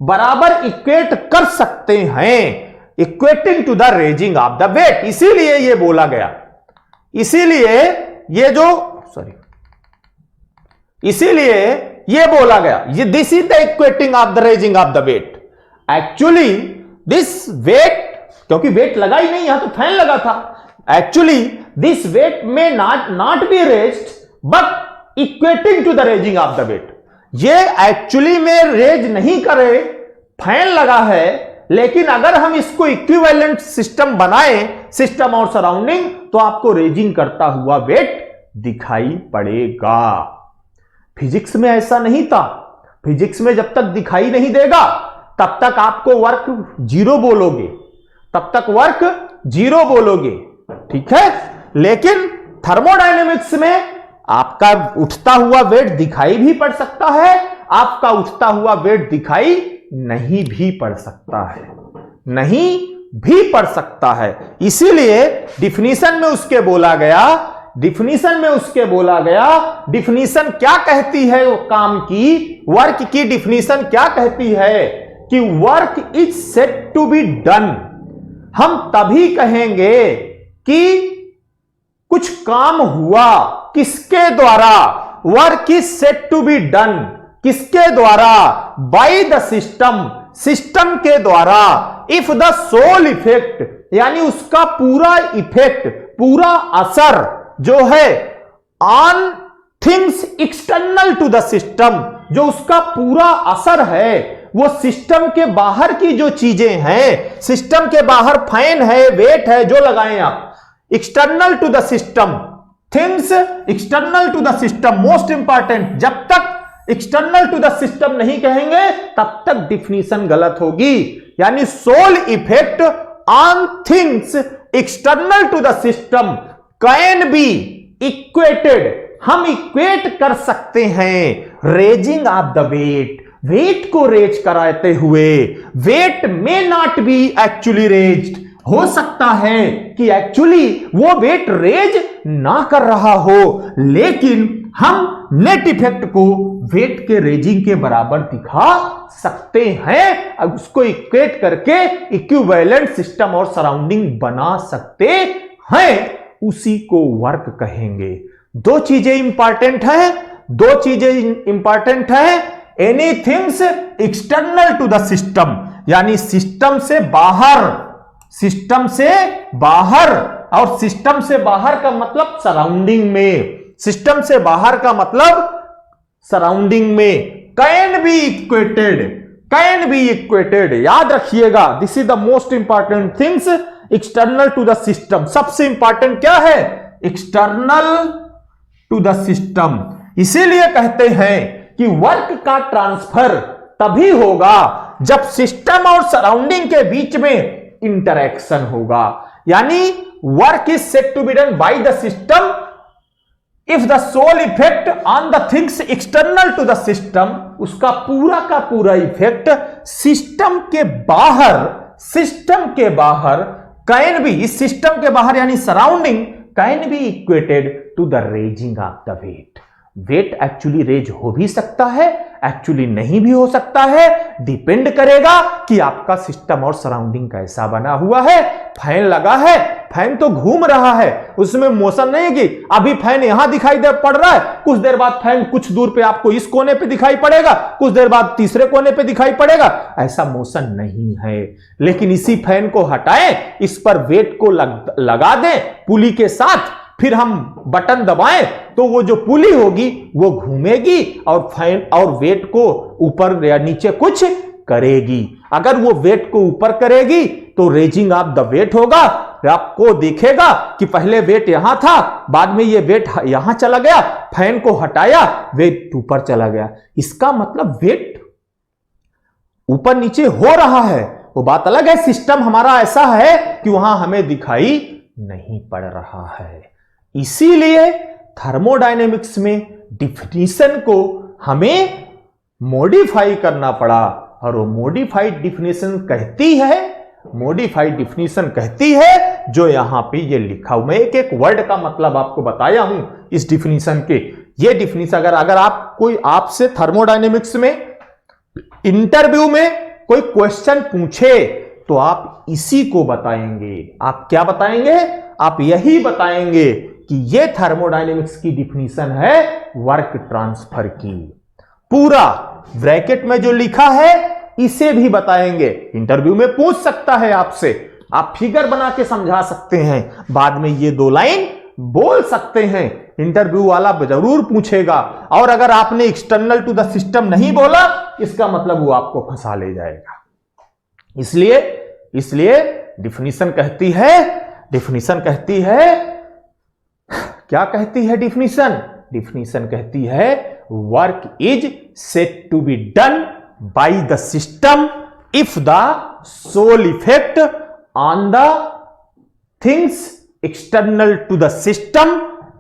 बराबर इक्वेट कर सकते हैं। Equating to the raising of the weight. इसीलिए ये बोला गया, इसीलिए ये बोला गया, ये this is the equating of the raising of the weight. Actually this weight, क्योंकि वेट लगा ही नहीं, यहां तो फैन लगा था। Actually this weight may not be raised but equating to the raising of the weight. ये एक्चुअली में रेज नहीं करे, फैन लगा है, लेकिन अगर हम इसको इक्विवेलेंट सिस्टम बनाए, सिस्टम और सराउंडिंग, तो आपको रेजिंग करता हुआ वेट दिखाई पड़ेगा। फिजिक्स में ऐसा नहीं था। फिजिक्स में जब तक दिखाई नहीं देगा तब तक आपको वर्क जीरो बोलोगे, तब तक वर्क जीरो बोलोगे, ठीक है। लेकिन थर्मोडायनेमिक्स में आपका उठता हुआ वेट दिखाई भी पड़ सकता है, आपका उठता हुआ वेट दिखाई नहीं भी पड़ सकता है, नहीं भी पड़ सकता है। इसीलिए डिफिनीशन में उसके बोला गया, डिफिनीशन क्या कहती है वो काम की, वर्क की डिफिनीशन क्या कहती है कि work is set to be done. हम तभी कहेंगे कि कुछ काम हुआ, किसके द्वारा, work is set to be done, किसके द्वारा, बाय द सिस्टम, सिस्टम के द्वारा, इफ द सोल इफेक्ट, यानी उसका पूरा इफेक्ट, पूरा असर जो है on things external to the system, जो उसका पूरा असर है वो सिस्टम के बाहर की जो चीजें हैं, सिस्टम के बाहर फैन है, वेट है, जो लगाएं आप, external to the system, things external to the system, most important. जब तक एक्सटर्नल टू द सिस्टम नहीं कहेंगे तब तक डिफिनीशन गलत होगी। यानी sole effect on things external to the system can be equated, हम इक्वेट कर सकते हैं raising of the weight, weight को रेज कराते हुए। Wait may not be actually raised, हो सकता है कि एक्चुअली वो वेट रेज ना कर रहा हो, लेकिन हम नेट इफेक्ट को वेट के रेजिंग के बराबर दिखा सकते हैं। अब उसको इक्वेट करके इक्विवेलेंट सिस्टम और सराउंडिंग बना सकते हैं, उसी को वर्क कहेंगे। दो चीजें इंपॉर्टेंट है, एनीथिंग्स एक्सटर्नल टू द सिस्टम, यानी सिस्टम से बाहर, और सिस्टम से बाहर का मतलब सराउंडिंग में, सिस्टम से बाहर का मतलब सराउंडिंग में। कैन बी इक्वेटेड, याद रखिएगा, this is the most important things external to the system. सबसे इंपॉर्टेंट क्या है, एक्सटर्नल टू द सिस्टम। इसीलिए कहते हैं कि वर्क का ट्रांसफर तभी होगा जब सिस्टम और सराउंडिंग के बीच में इंटरैक्शन होगा। यानी work is set to be done by the system if the sole effect on the things external to the system, उसका पूरा का पूरा इफेक्ट सिस्टम के बाहर कैन बी, इस सिस्टम के बाहर यानी surrounding, can be equated to the raising of the weight. Weight actually raise हो भी सकता है, एक्चुअली नहीं भी हो सकता है, डिपेंड करेगा कि आपका सिस्टम और सराउंडिंग कैसा बना हुआ है। फैन लगा है, फैन तो घूम रहा है, उसमें मोशन नहीं है कि अभी फैन यहां दिखाई दे पड़ रहा है, कुछ देर बाद फैन कुछ दूर पे आपको इस कोने पे दिखाई पड़ेगा, कुछ देर बाद तीसरे कोने पे दिखाई पड़ेगा, ऐसा मोशन नहीं है। लेकिन इसी फैन को हटाएं, इस पर वेट को लगा दें पुली के साथ, फिर हम बटन दबाएं तो वो जो पुली होगी वो घूमेगी और फैन और वेट को ऊपर या नीचे कुछ करेगी। अगर वो वेट को ऊपर करेगी तो रेजिंग ऑफ द वेट होगा। आपको दिखेगा कि पहले वेट यहां था, बाद में ये वेट यहां चला गया, फैन को हटाया, वेट ऊपर चला गया। इसका मतलब वेट ऊपर नीचे हो रहा है, वो बात अलग है। सिस्टम हमारा ऐसा है कि वहां हमें दिखाई नहीं पड़ रहा है। इसीलिए थर्मोडायनेमिक्स में डिफिनीशन को हमें मॉडिफाई करना पड़ा, और वो मॉडिफाइड डिफिनीशन कहती है जो यहां पे ये लिखा हुआ। मैं एक वर्ड का मतलब आपको बताया हूं इस डिफिनीशन के। ये डिफिनीशन अगर आप कोई आपसे थर्मोडायनेमिक्स में इंटरव्यू में कोई क्वेश्चन पूछे तो आप इसी को बताएंगे। आप क्या बताएंगे? आप यही बताएंगे कि ये थर्मोडायनेमिक्स की डिफिनीशन है वर्क ट्रांसफर की। पूरा ब्रैकेट में जो लिखा है इसे भी बताएंगे। इंटरव्यू में पूछ सकता है आपसे, आप फिगर बना के समझा सकते हैं, बाद में ये 2 लाइन बोल सकते हैं, इंटरव्यू वाला जरूर पूछेगा। और अगर आपने एक्सटर्नल टू द सिस्टम नहीं बोला, इसका मतलब वो आपको फंसा ले जाएगा। इसलिए डिफिनीशन कहती है क्या कहती है डिफिनीशन कहती है work is set to be done by the system if the sole effect on the things external to the system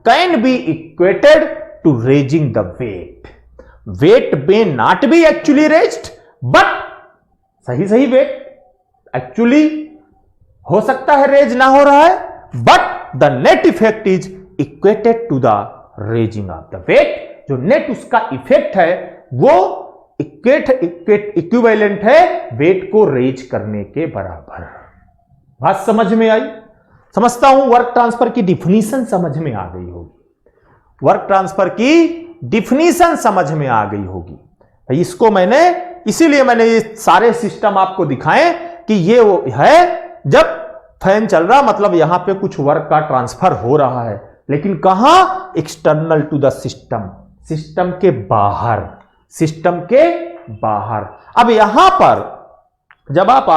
can be equated to raising the weight. Weight may not be actually raised, but सही weight actually हो सकता है रेज ना हो रहा है, but the net effect is equated to the raising of the weight. जो नेट उसका इफेक्ट है वो इक्विवेलेंट है वेट को रेज करने के बराबर। बात समझ में आई? समझता हूं वर्क ट्रांसफर की डिफिनीशन समझ में आ गई होगी। वर्क ट्रांसफर की डिफिनीशन समझ में आ गई होगी। इसको इसीलिए मैंने ये सारे सिस्टम आपको दिखाए कि ये वो है जब फैन चल रहा, मतलब यहां पे कुछ वर्क का ट्रांसफर हो रहा है, लेकिन कहां? External to the system, system के बाहर। अब यहां पर जब आप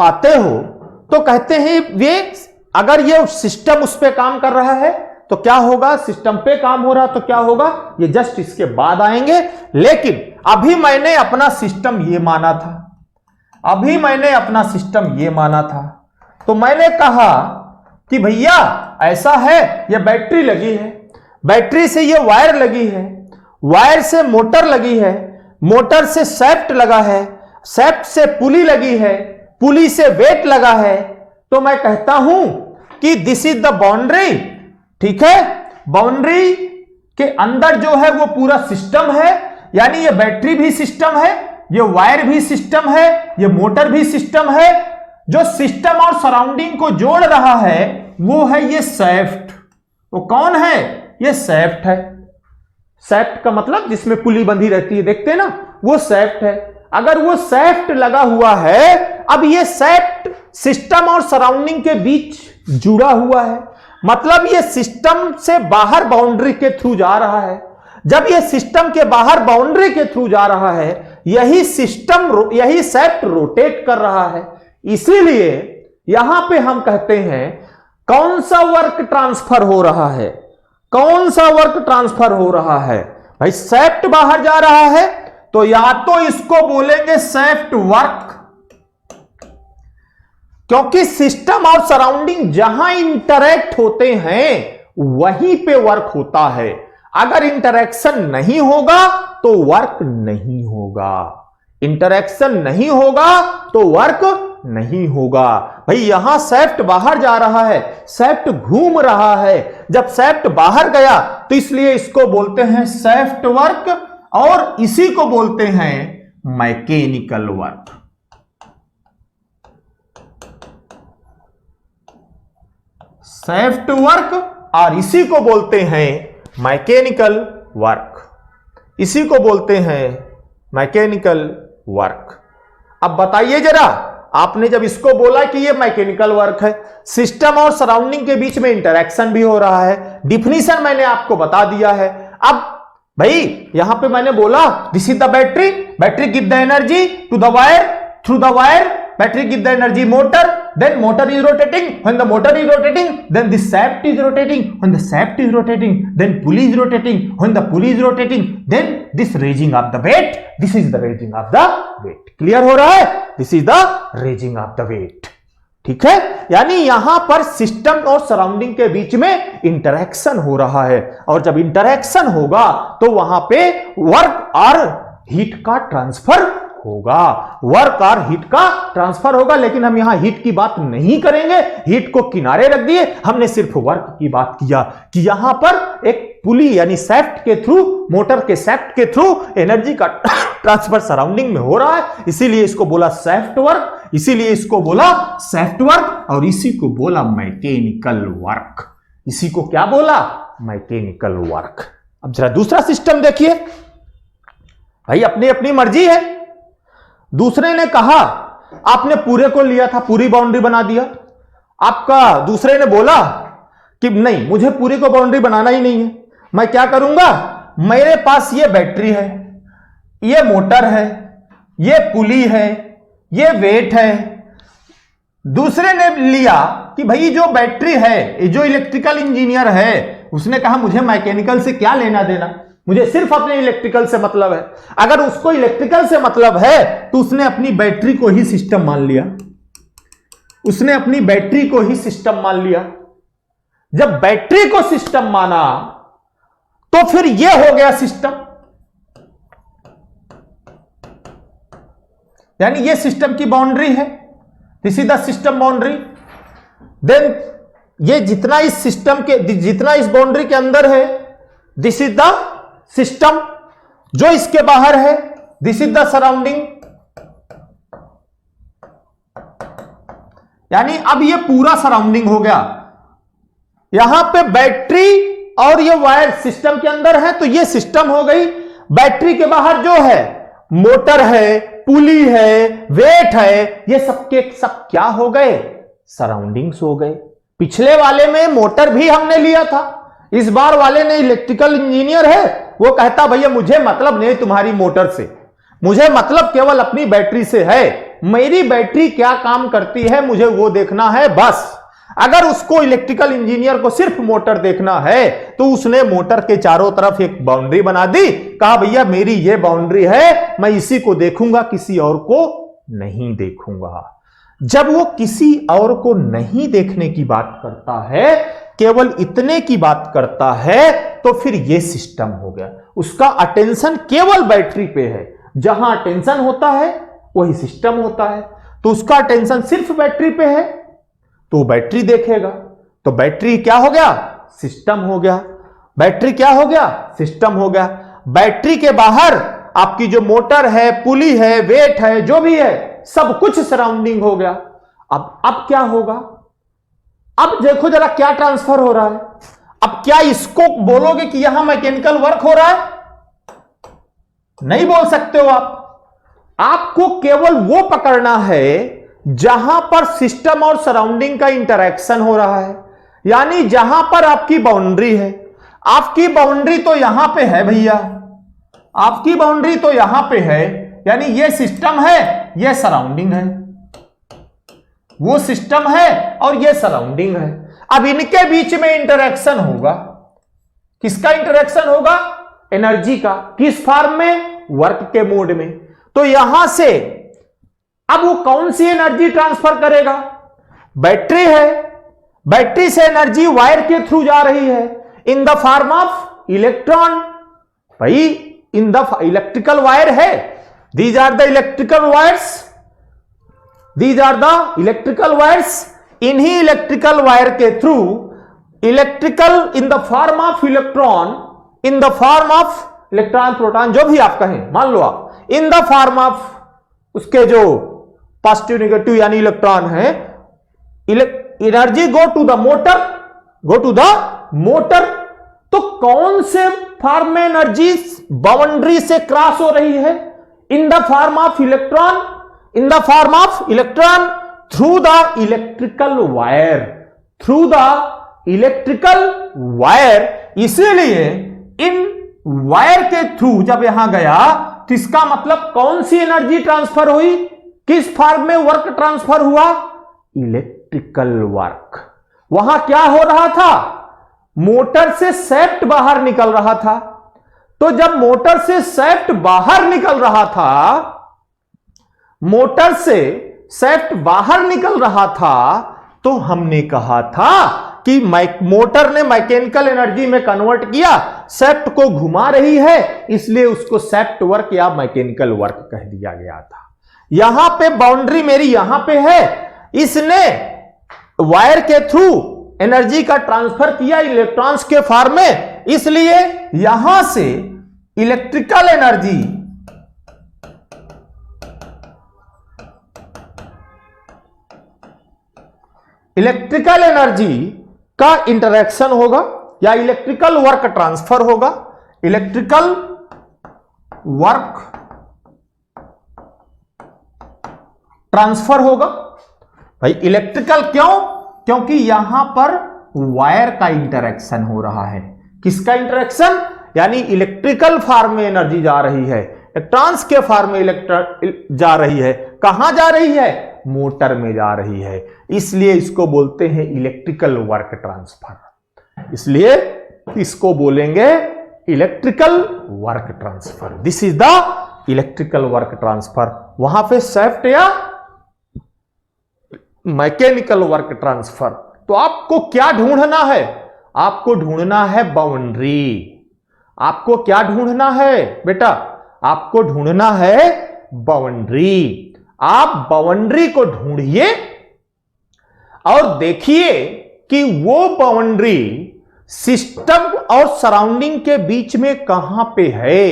आते हो तो कहते हैं ये अगर ये सिस्टम उस पे काम कर रहा है तो क्या होगा, सिस्टम पे काम हो रहा तो क्या होगा, ये जस्ट इसके बाद आएंगे। लेकिन अभी मैंने अपना सिस्टम ये माना था, तो मैंने कहा कि भैया ऐसा है, ये बैटरी लगी है, बैटरी से ये वायर लगी है, वायर से मोटर लगी है, मोटर से शैफ्ट लगा है, शैफ्ट से पुली लगी है, पुली से वेट लगा है, तो मैं कहता हूं कि दिस इज द बाउंड्री। ठीक है, बाउंड्री के अंदर जो है वो पूरा सिस्टम है, यानी ये बैटरी भी सिस्टम है, ये वायर भी सिस्टम है, ये मोटर भी सिस्टम है। जो सिस्टम और सराउंडिंग को जोड़ रहा है वो है ये शैफ्ट। वो कौन है? ये शैफ्ट है। शैफ्ट का मतलब जिसमें पुली बंधी रहती है, देखते हैं ना, वो शैफ्ट है। अगर वो शैफ्ट लगा हुआ है, अब ये शैफ्ट सिस्टम और सराउंडिंग के बीच जुड़ा हुआ है, मतलब ये सिस्टम से बाहर बाउंड्री के थ्रू जा रहा है। जब ये सिस्टम के बाहर बाउंड्री के थ्रू जा रहा है, यही शैफ्ट रोटेट कर रहा है। इसीलिए यहां पे हम कहते हैं कौन सा वर्क ट्रांसफर हो रहा है? भाई शैफ्ट बाहर जा रहा है, तो या तो इसको बोलेंगे शैफ्ट वर्क, क्योंकि सिस्टम और सराउंडिंग जहां इंटरैक्ट होते हैं वहीं पे वर्क होता है। अगर इंटरैक्शन नहीं होगा तो वर्क नहीं होगा, इंटरैक्शन नहीं होगा तो वर्क नहीं होगा। भाई यहां शैफ्ट बाहर जा रहा है, शैफ्ट घूम रहा है, जब शैफ्ट बाहर गया तो इसलिए इसको बोलते हैं शैफ्ट वर्क, और इसी को बोलते हैं मैकेनिकल वर्क। शैफ्ट वर्क और इसी को बोलते हैं मैकेनिकल वर्क, इसी को बोलते हैं मैकेनिकल वर्क। अब बताइए जरा, आपने जब इसको बोला कि ये मैकेनिकल वर्क है, सिस्टम और सराउंडिंग के बीच में इंटरैक्शन भी हो रहा है, डिफिनीशन मैंने आपको बता दिया है। अब भाई यहां पे मैंने बोला this is the battery, battery give the energy to the wire, through the wire battery give the energy motor, then motor is rotating, when the motor is rotating then the shaft is rotating, when the shaft is rotating then pulley is rotating, when the pulley is rotating then this raising of the weight, this is the raising of the weight। Clear हो रहा है? this is the raising of the weight। ठीक है, यानी यहां पर सिस्टम और सराउंडिंग के बीच में इंटरैक्शन हो रहा है, और जब इंटरैक्शन होगा तो वहां पे वर्क और हीट का ट्रांसफर होगा, वर्क और हीट का ट्रांसफर होगा। लेकिन हम यहां हीट की बात नहीं करेंगे, हीट को किनारे रख दिए, हमने सिर्फ वर्क की बात किया कि यहां पर एक पुली यानी सैफ्ट के थ्रू, मोटर के सैफ्ट के थ्रू एनर्जी का ट्रांसफर सराउंडिंग में हो रहा है, इसीलिए इसको बोला सैफ्ट वर्क, इसीलिए इसको बोला सैफ्ट वर्क, और इसी को बोला मैकेनिकल वर्क। इसी को क्या बोला? Mechanical work. अब जरा दूसरा सिस्टम देखिए भाई, अपनी अपनी मर्जी है। दूसरे ने कहा, आपने पूरे को लिया था, पूरी बाउंड्री बना दिया, आपका दूसरे ने बोला कि नहीं, मुझे पूरी को बाउंड्री बनाना ही नहीं है, मैं क्या करूंगा, मेरे पास ये बैटरी है, ये मोटर है, ये पुली है, ये वेट है। दूसरे ने लिया कि भाई जो बैटरी है, जो इलेक्ट्रिकल इंजीनियर है, उसने कहा मुझे मैकेनिकल से क्या लेना देना, मुझे सिर्फ अपने इलेक्ट्रिकल से मतलब है। अगर उसको इलेक्ट्रिकल से मतलब है तो उसने अपनी बैटरी को ही सिस्टम मान लिया, उसने अपनी बैटरी को ही सिस्टम मान लिया। जब बैटरी को सिस्टम माना तो फिर यह हो गया सिस्टम, यानी यह सिस्टम की बाउंड्री है, this is the system boundary. Then ये जितना इस सिस्टम के, जितना इस बाउंड्री के अंदर है, दिस इज द सिस्टम। जो इसके बाहर है, दिस इज द सराउंडिंग। यानी अब ये पूरा सराउंडिंग हो गया। यहां पे बैटरी और ये वायर सिस्टम के अंदर है, तो ये सिस्टम हो गई। बैटरी के बाहर जो है, मोटर है, पुली है, वेट है, ये सबके सब क्या हो गए? सराउंडिंग्स हो गए। पिछले वाले में मोटर भी हमने लिया था, इस बार वाले ने इलेक्ट्रिकल इंजीनियर है, वो कहता भैया मुझे मतलब नहीं तुम्हारी मोटर से, मुझे मतलब केवल अपनी बैटरी से है, मेरी बैटरी क्या काम करती है मुझे वो देखना है बस। अगर उसको इलेक्ट्रिकल इंजीनियर को सिर्फ मोटर देखना है तो उसने मोटर के चारों तरफ एक बाउंड्री बना दी, कहा भैया मेरी ये बाउंड्री है, मैं इसी को देखूंगा, किसी और को नहीं देखूंगा। जब वो किसी और को नहीं देखने की बात करता है, केवल इतने की बात करता है, तो फिर ये सिस्टम हो गया। उसका अटेंशन केवल बैटरी पे है, जहां अटेंशन होता है वही सिस्टम होता है। तो उसका अटेंशन सिर्फ बैटरी पे है तो बैटरी देखेगा। तो बैटरी क्या हो गया? सिस्टम हो गया। बैटरी क्या हो गया? सिस्टम हो गया। बैटरी के बाहर आपकी जो मोटर है, पुली है, वेट है, जो भी है, सब कुछ सराउंडिंग हो गया। अब क्या होगा? अब देखो जरा क्या ट्रांसफर हो रहा है। अब क्या इसको बोलोगे कि यहां मैकेनिकल वर्क हो रहा है? नहीं बोल सकते हो आप। आपको केवल वो पकड़ना है जहां पर सिस्टम और सराउंडिंग का इंटरेक्शन हो रहा है, यानी जहां पर आपकी बाउंड्री है। आपकी बाउंड्री तो यहां पे है भैया, आपकी बाउंड्री तो यहां पे है, यानी ये सिस्टम है, ये सराउंडिंग है, वो सिस्टम है और ये सराउंडिंग है। अब इनके बीच में इंटरेक्शन होगा। किसका इंटरेक्शन होगा? एनर्जी का। किस फॉर्म में? वर्क के मोड में। तो यहां से अब वो कौन सी एनर्जी ट्रांसफर करेगा? बैटरी है, बैटरी से एनर्जी वायर के थ्रू जा रही है in the form of electron. भाई इन द इलेक्ट्रिकल वायर है, these are the electrical wires, these are the electrical wires. इन्हीं इलेक्ट्रिकल वायर के through electrical in the form of electron, in the form of electron proton, जो भी आप कहें, मान लो आप, इन द फॉर्म ऑफ उसके जो पॉजिटिव नेगेटिव यानी इलेक्ट्रॉन है, energy go to the motor, go to the motor. तो कौन से फॉर्म में एनर्जी बाउंड्री से क्रॉस हो रही है? In the form of electron, in the form of electron through the electrical wire, through the electrical wire. इसीलिए इन वायर के थ्रू जब यहां गया तो इसका मतलब कौन सी एनर्जी ट्रांसफर हुई? किस फॉर्म में वर्क ट्रांसफर हुआ? Electrical work. वहां क्या हो रहा था? मोटर से सैफ्ट बाहर निकल रहा था। तो जब मोटर से सैफ्ट बाहर निकल रहा था, मोटर से सैफ्ट बाहर निकल रहा था, तो हमने कहा था कि मोटर ने मैकेनिकल एनर्जी में कन्वर्ट किया, शाफ्ट को घुमा रही है, इसलिए उसको शाफ्ट वर्क या मैकेनिकल वर्क कह दिया गया था। यहां पे बाउंड्री मेरी यहां पे है, इसने वायर के थ्रू एनर्जी का ट्रांसफर किया इलेक्ट्रॉन्स के फॉर्म में, इसलिए यहां से इलेक्ट्रिकल एनर्जी का इंटरेक्शन होगा या इलेक्ट्रिकल वर्क ट्रांसफर होगा। इलेक्ट्रिकल वर्क ट्रांसफर होगा। भाई इलेक्ट्रिकल क्यों? क्योंकि यहां पर वायर का इंटरेक्शन हो रहा है। किसका इंटरेक्शन? यानी इलेक्ट्रिकल फॉर्म में एनर्जी जा रही है, इलेक्ट्रॉन्स के फॉर्म में जा रही है। कहां जा रही है? मोटर में जा रही है, इसलिए इसको बोलते हैं इलेक्ट्रिकल वर्क ट्रांसफर। इसलिए इसको बोलेंगे electrical work transfer. This is the electrical work transfer. वहां पे शाफ्ट या मैकेनिकल वर्क ट्रांसफर। तो आपको क्या ढूंढना है? आपको ढूंढना है बाउंड्री। आपको क्या ढूंढना है बेटा? आपको ढूंढना है बाउंड्री। आप बाउंड्री को ढूंढिए और देखिए कि वो बाउंड्री सिस्टम और सराउंडिंग के बीच में कहां पे है।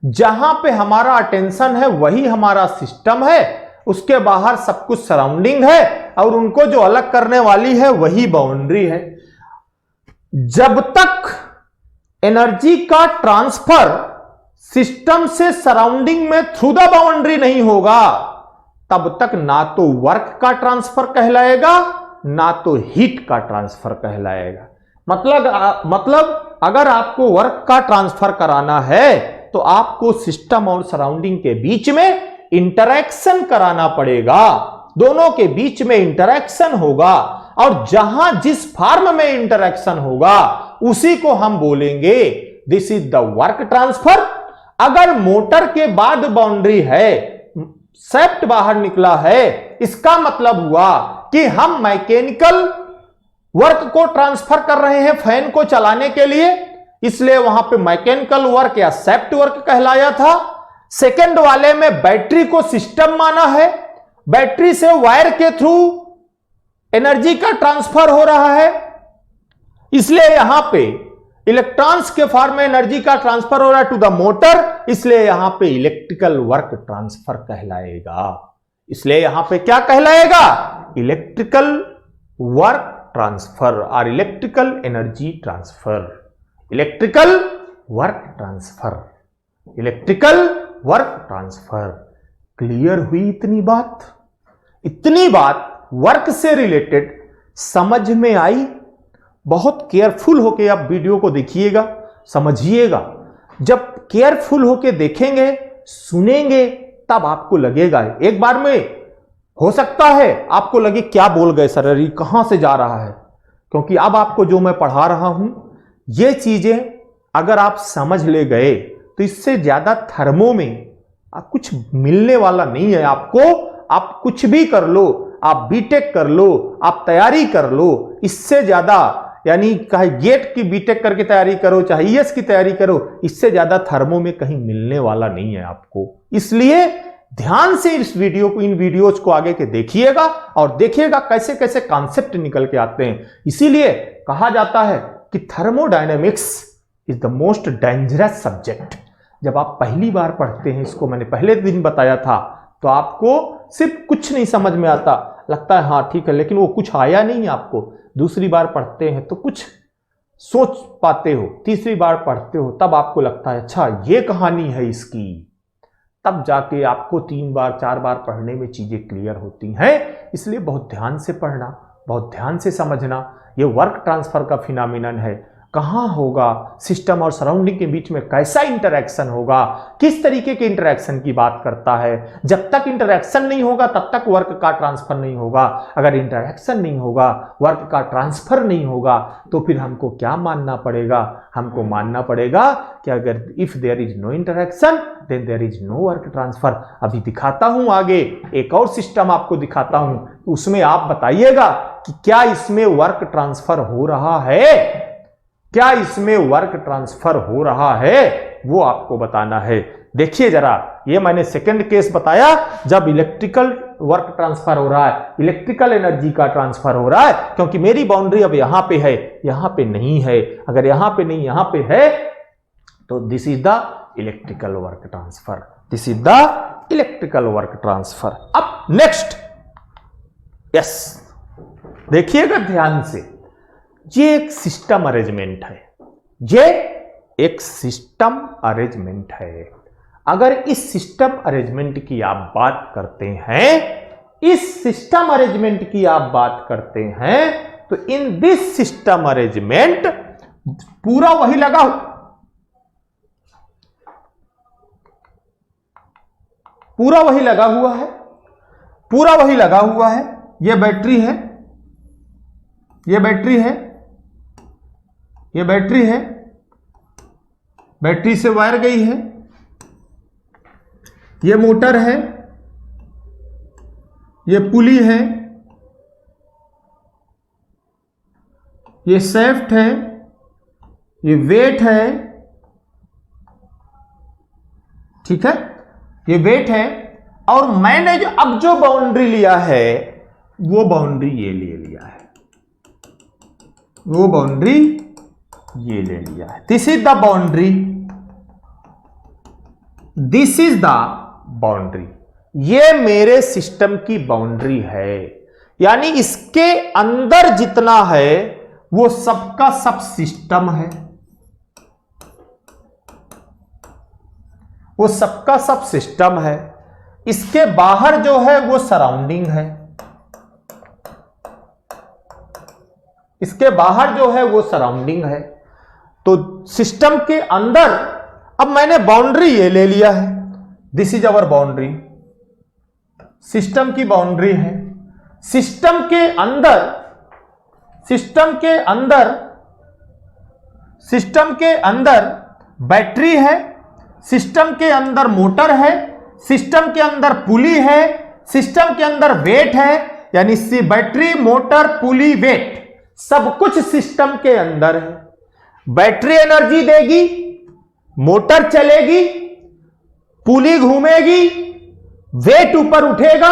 जहां पे हमारा अटेंशन है वही हमारा सिस्टम है, उसके बाहर सब कुछ सराउंडिंग है, और उनको जो अलग करने वाली है वही बाउंड्री है। जब तक एनर्जी का ट्रांसफर सिस्टम से सराउंडिंग में थ्रू द बाउंड्री नहीं होगा, तब तक ना तो वर्क का ट्रांसफर कहलाएगा, ना तो हीट का ट्रांसफर कहलाएगा। मतलब अगर आपको वर्क का ट्रांसफर कराना है तो आपको सिस्टम और सराउंडिंग के बीच में इंटरैक्शन कराना पड़ेगा। दोनों के बीच में इंटरैक्शन होगा, और जहां जिस फॉर्म में इंटरैक्शन होगा उसी को हम बोलेंगे this is the work transfer. अगर मोटर के बाद बाउंड्री है, शाफ्ट बाहर निकला है, इसका मतलब हुआ कि हम मैकेनिकल वर्क को ट्रांसफर कर रहे हैं फैन को चलाने के लिए, इसलिए वहां पे मैकेनिकल वर्क या शाफ्ट वर्क कहलाया था। सेकंड वाले में बैटरी को सिस्टम माना है, बैटरी से वायर के थ्रू एनर्जी का ट्रांसफर हो रहा है, इसलिए यहां पे इलेक्ट्रॉन्स के फॉर्म में एनर्जी का ट्रांसफर हो रहा है टू द मोटर, इसलिए यहां पे इलेक्ट्रिकल वर्क ट्रांसफर कहलाएगा। इसलिए यहां पे क्या कहलाएगा? इलेक्ट्रिकल वर्क ट्रांसफर और electrical energy transfer. Electrical work transfer, electrical work transfer. Clear हुई इतनी बात? इतनी बात वर्क से रिलेटेड समझ में आई? बहुत केयरफुल होके आप वीडियो को देखिएगा, समझिएगा। जब केयरफुल होके देखेंगे, सुनेंगे, तब आपको लगेगा। एक बार में हो सकता है आपको लगे क्या बोल गए सर, ये कहां से जा रहा है, क्योंकि अब आपको जो मैं पढ़ा रहा हूं ये चीजें अगर आप समझ ले गए तो इससे ज्यादा थर्मो में आप कुछ मिलने वाला नहीं है आपको। आप कुछ भी कर लो, आप बीटेक कर लो, आप तैयारी कर लो, इससे ज्यादा, यानी चाहे गेट की बीटेक करके तैयारी करो, चाहे ईएस की तैयारी करो, इससे ज्यादा थर्मो में कहीं मिलने वाला नहीं है आपको। इसलिए ध्यान से इस वीडियो को, इन वीडियोज को आगे के देखिएगा और देखिएगा कैसे कैसे कॉन्सेप्ट निकल के आते हैं। इसीलिए कहा जाता है कि thermodynamics is the most dangerous subject. जब आप पहली बार पढ़ते हैं इसको, मैंने पहले दिन बताया था, तो आपको सिर्फ कुछ नहीं समझ में आता, लगता है हाँ ठीक है, लेकिन वो कुछ आया नहीं आपको। दूसरी बार पढ़ते हैं तो कुछ सोच पाते हो, तीसरी बार पढ़ते हो तब आपको लगता है अच्छा ये कहानी है इसकी, तब जाके आपको 3 बार 4 बार पढ़ने में चीजें क्लियर होती हैं। इसलिए बहुत ध्यान से पढ़ना, बहुत ध्यान से समझना। ये वर्क ट्रांसफर का फिनोमिनन है, कहां होगा, सिस्टम और सराउंडिंग के बीच में कैसा इंटरैक्शन होगा, किस तरीके के इंटरैक्शन की बात करता है। जब तक इंटरैक्शन नहीं होगा तब तक वर्क का ट्रांसफर नहीं होगा। अगर इंटरैक्शन नहीं होगा, वर्क का ट्रांसफर नहीं होगा, तो फिर हमको क्या मानना पड़ेगा, हमको मानना पड़ेगा कि अगर if there is no interaction then there is no work transfer. अभी दिखाता हूं, आगे एक और सिस्टम आपको दिखाता हूं, उसमें आप बताइएगा कि क्या इसमें वर्क ट्रांसफर हो रहा है, क्या इसमें वर्क ट्रांसफर हो रहा है, वो आपको बताना है। देखिए जरा, ये मैंने सेकंड केस बताया जब इलेक्ट्रिकल वर्क ट्रांसफर हो रहा है, इलेक्ट्रिकल एनर्जी का ट्रांसफर हो रहा है, क्योंकि मेरी बाउंड्री अब यहां पे है, यहां पे नहीं है। अगर यहां पे नहीं यहां पे है तो this is the electrical work transfer, this is the electrical work transfer. अब नेक्स्ट, यस, देखिएगा ध्यान से, ये एक सिस्टम अरेंजमेंट है, ये एक सिस्टम अरेंजमेंट है। अगर इस सिस्टम अरेंजमेंट की आप बात करते हैं, इस सिस्टम अरेंजमेंट की आप बात करते हैं, तो इन दिस सिस्टम अरेंजमेंट पूरा वही लगा, पूरा वही लगा हुआ है, पूरा वही लगा हुआ है। यह बैटरी है, यह बैटरी है, यह बैटरी है, बैटरी से वायर गई है, यह मोटर है, यह पुली है, यह शाफ्ट है, यह वेट है, ठीक है, ये वेट है। और मैंने जो अब जो बाउंड्री लिया है वो बाउंड्री ये ले लिया है, वो बाउंड्री ये ले लिया है। This is the boundary, this is the boundary, ये मेरे सिस्टम की बाउंड्री है। यानी इसके अंदर जितना है वो सबका सब सिस्टम है, वो सबका सब सिस्टम है। इसके बाहर जो है वो सराउंडिंग है, इसके बाहर जो है वो सराउंडिंग है। तो सिस्टम के अंदर अब मैंने बाउंड्री ये ले लिया है, this is our boundary, system की बाउंड्री है। सिस्टम के अंदर, सिस्टम के अंदर, सिस्टम के अंदर बैटरी है, सिस्टम के अंदर मोटर है, सिस्टम के अंदर पुली है, सिस्टम के अंदर वेट है। यानी बैटरी, मोटर, पुली, वेट सब कुछ सिस्टम के अंदर है। बैटरी एनर्जी देगी, मोटर चलेगी, पुली घूमेगी, वेट ऊपर उठेगा,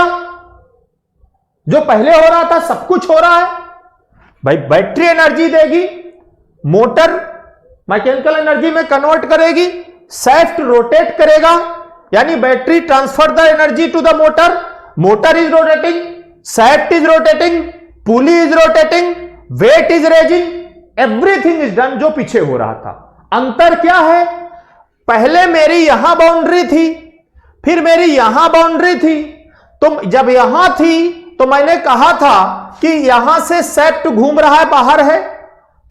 जो पहले हो रहा था सब कुछ हो रहा है। भाई बैटरी एनर्जी देगी, मोटर मैकेनिकल एनर्जी में कन्वर्ट करेगी, शाफ्ट रोटेट करेगा, यानी battery transfer the energy to the motor, motor is rotating, shaft is rotating, pulley is rotating, weight is raising, everything is done जो पीछे हो रहा था। अंतर क्या है, पहले मेरी यहां बाउंड्री थी, फिर मेरी यहां बाउंड्री थी। तो जब यहां थी तो मैंने कहा था कि यहां से शाफ्ट घूम रहा है, बाहर है,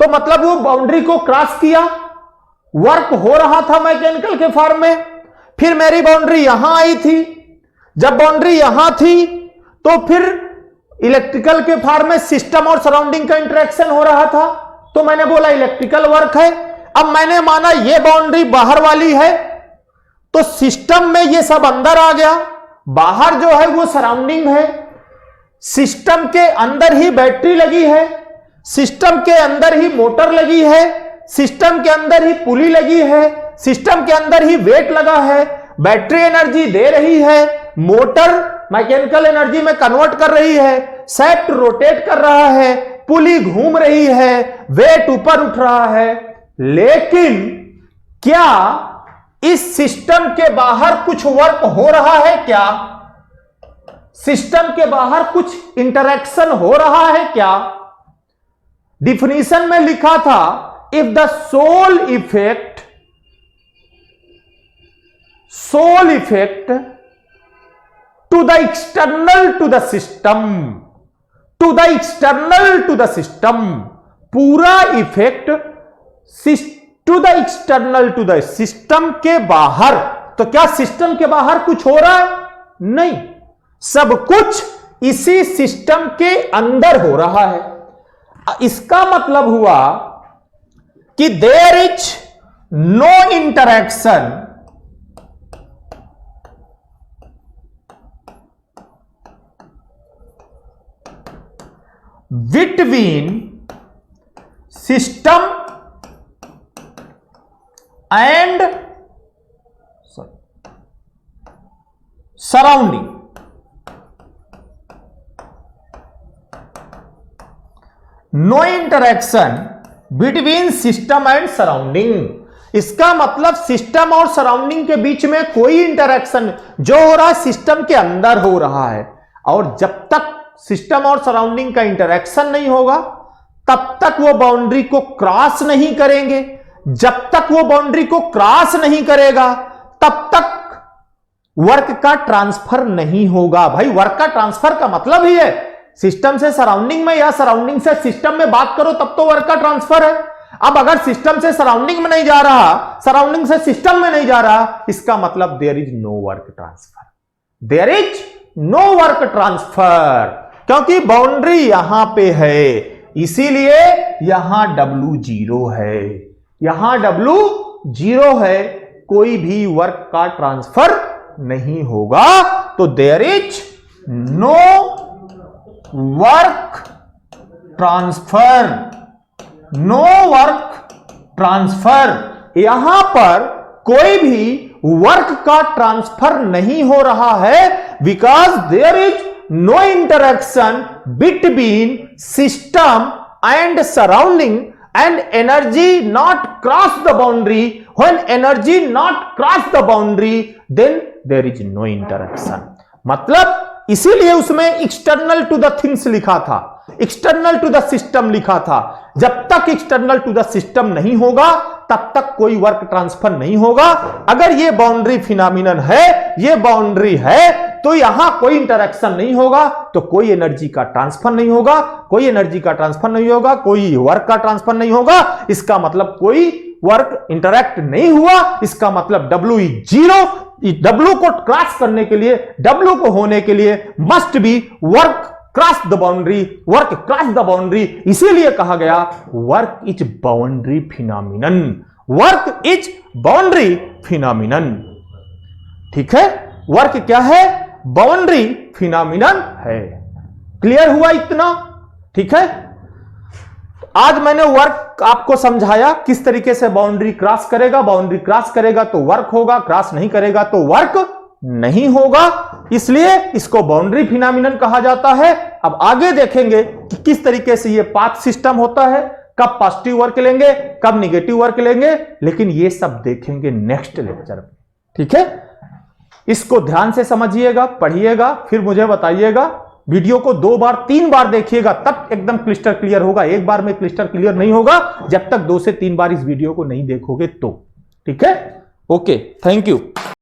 तो मतलब वो बाउंड्री को क्रॉस किया, वर्क हो रहा था मैकेनिकल के फॉर्म में। फिर मेरी बाउंड्री यहां आई थी, जब बाउंड्री यहां थी तो फिर इलेक्ट्रिकल के फॉर्म में सिस्टम और सराउंडिंग का इंटरेक्शन हो रहा था, तो मैंने बोला इलेक्ट्रिकल वर्क है। अब मैंने माना ये बाउंड्री बाहर वाली है, तो सिस्टम में ये सब अंदर आ गया, बाहर जो है वो सराउंडिंग है। सिस्टम के अंदर ही बैटरी लगी है, सिस्टम के अंदर ही मोटर लगी है, सिस्टम के अंदर ही पुली लगी है, सिस्टम के अंदर ही वेट लगा है। बैटरी एनर्जी दे रही है, मोटर मैकेनिकल एनर्जी में कन्वर्ट कर रही है, शाफ्ट रोटेट कर रहा है, पुली घूम रही है, वेट ऊपर उठ रहा है। लेकिन क्या इस सिस्टम के बाहर कुछ वर्क हो रहा है? क्या सिस्टम के बाहर कुछ इंटरेक्शन हो रहा है? क्या डिफिनीशन में लिखा था, if the sole effect to the external to the system, to the external to the system, पूरा effect to the external to the system के बाहर। तो क्या सिस्टम के बाहर कुछ हो रहा है? नहीं, सब कुछ इसी सिस्टम के अंदर हो रहा है। इसका मतलब हुआ कि there is no interaction between system and surrounding. No interaction between system and surrounding. इसका मतलब सिस्टम और सराउंडिंग के बीच में कोई इंटरैक्शन जो हो रहा है सिस्टम के अंदर हो रहा है। और जब तक सिस्टम और सराउंडिंग का इंटरैक्शन नहीं होगा तब तक वो बाउंड्री को क्रॉस नहीं करेंगे। जब तक वो बाउंड्री को क्रॉस नहीं करेगा तब तक वर्क का ट्रांसफर नहीं होगा। भाई वर्क का ट्रांसफर का मतलब ही है सिस्टम से सराउंडिंग में या सराउंडिंग से सिस्टम में बात करो तब तो वर्क का ट्रांसफर है। अब अगर सिस्टम से सराउंडिंग में नहीं जा रहा, सराउंडिंग से सिस्टम में नहीं जा रहा, इसका मतलब there is no work transfer. There is no work transfer, क्योंकि बाउंड्री यहां पे है, इसीलिए यहां W0 है। यहां W0 है, कोई भी वर्क का ट्रांसफर नहीं होगा। तो there is no work transfer. No work transfer, यहां पर कोई भी वर्क का ट्रांसफर नहीं हो रहा है because there is no interaction between system and surrounding and energy not cross the boundary. When energy not cross the boundary then there is no interaction. मतलब इसीलिए उसमें एक्सटर्नल टू द थिंग्स लिखा था, एक्सटर्नल टू द सिस्टम लिखा था। जब तक एक्सटर्नल टू द सिस्टम नहीं होगा तब तक कोई वर्क ट्रांसफर नहीं होगा। अगर ये बाउंड्री फिनोमिनन है, ये बाउंड्री है, तो यहां कोई इंटरैक्शन नहीं होगा तो कोई एनर्जी का ट्रांसफर नहीं होगा, कोई एनर्जी का ट्रांसफर नहीं होगा, कोई वर्क का ट्रांसफर नहीं होगा। इसका मतलब कोई वर्क इंटरैक्ट नहीं हुआ। इसका मतलब W इज 0। W को क्रॉस करने के लिए, W को होने के लिए must be work cross the boundary, work cross the boundary. इसीलिए कहा गया work is boundary phenomenon. Work is boundary phenomenon. ठीक है, वर्क क्या है? बाउंड्री फिनोमिनन है। क्लियर हुआ इतना? ठीक है, आज मैंने वर्क आपको समझाया किस तरीके से बाउंड्री क्रॉस करेगा। बाउंड्री क्रॉस करेगा तो वर्क होगा, क्रॉस नहीं करेगा तो वर्क नहीं होगा, इसलिए इसको बाउंड्री फिनोमिनन कहा जाता है। अब आगे देखेंगे कि किस तरीके से ये पाथ सिस्टम होता है, कब पॉजिटिव वर्क लेंगे, कब निगेटिव वर्क लेंगे, लेकिन ये सब देखेंगे नेक्स्ट लेक्चर में। ठीक है, इसको ध्यान से समझिएगा, पढ़िएगा, फिर मुझे बताइएगा। वीडियो को 2 बार 3 बार देखिएगा तब एकदम क्लिस्टर क्लियर होगा। एक बार में क्लिस्टर क्लियर नहीं होगा जब तक 2 से 3 बार इस वीडियो को नहीं देखोगे तो। ठीक है, ओके, थैंक यू।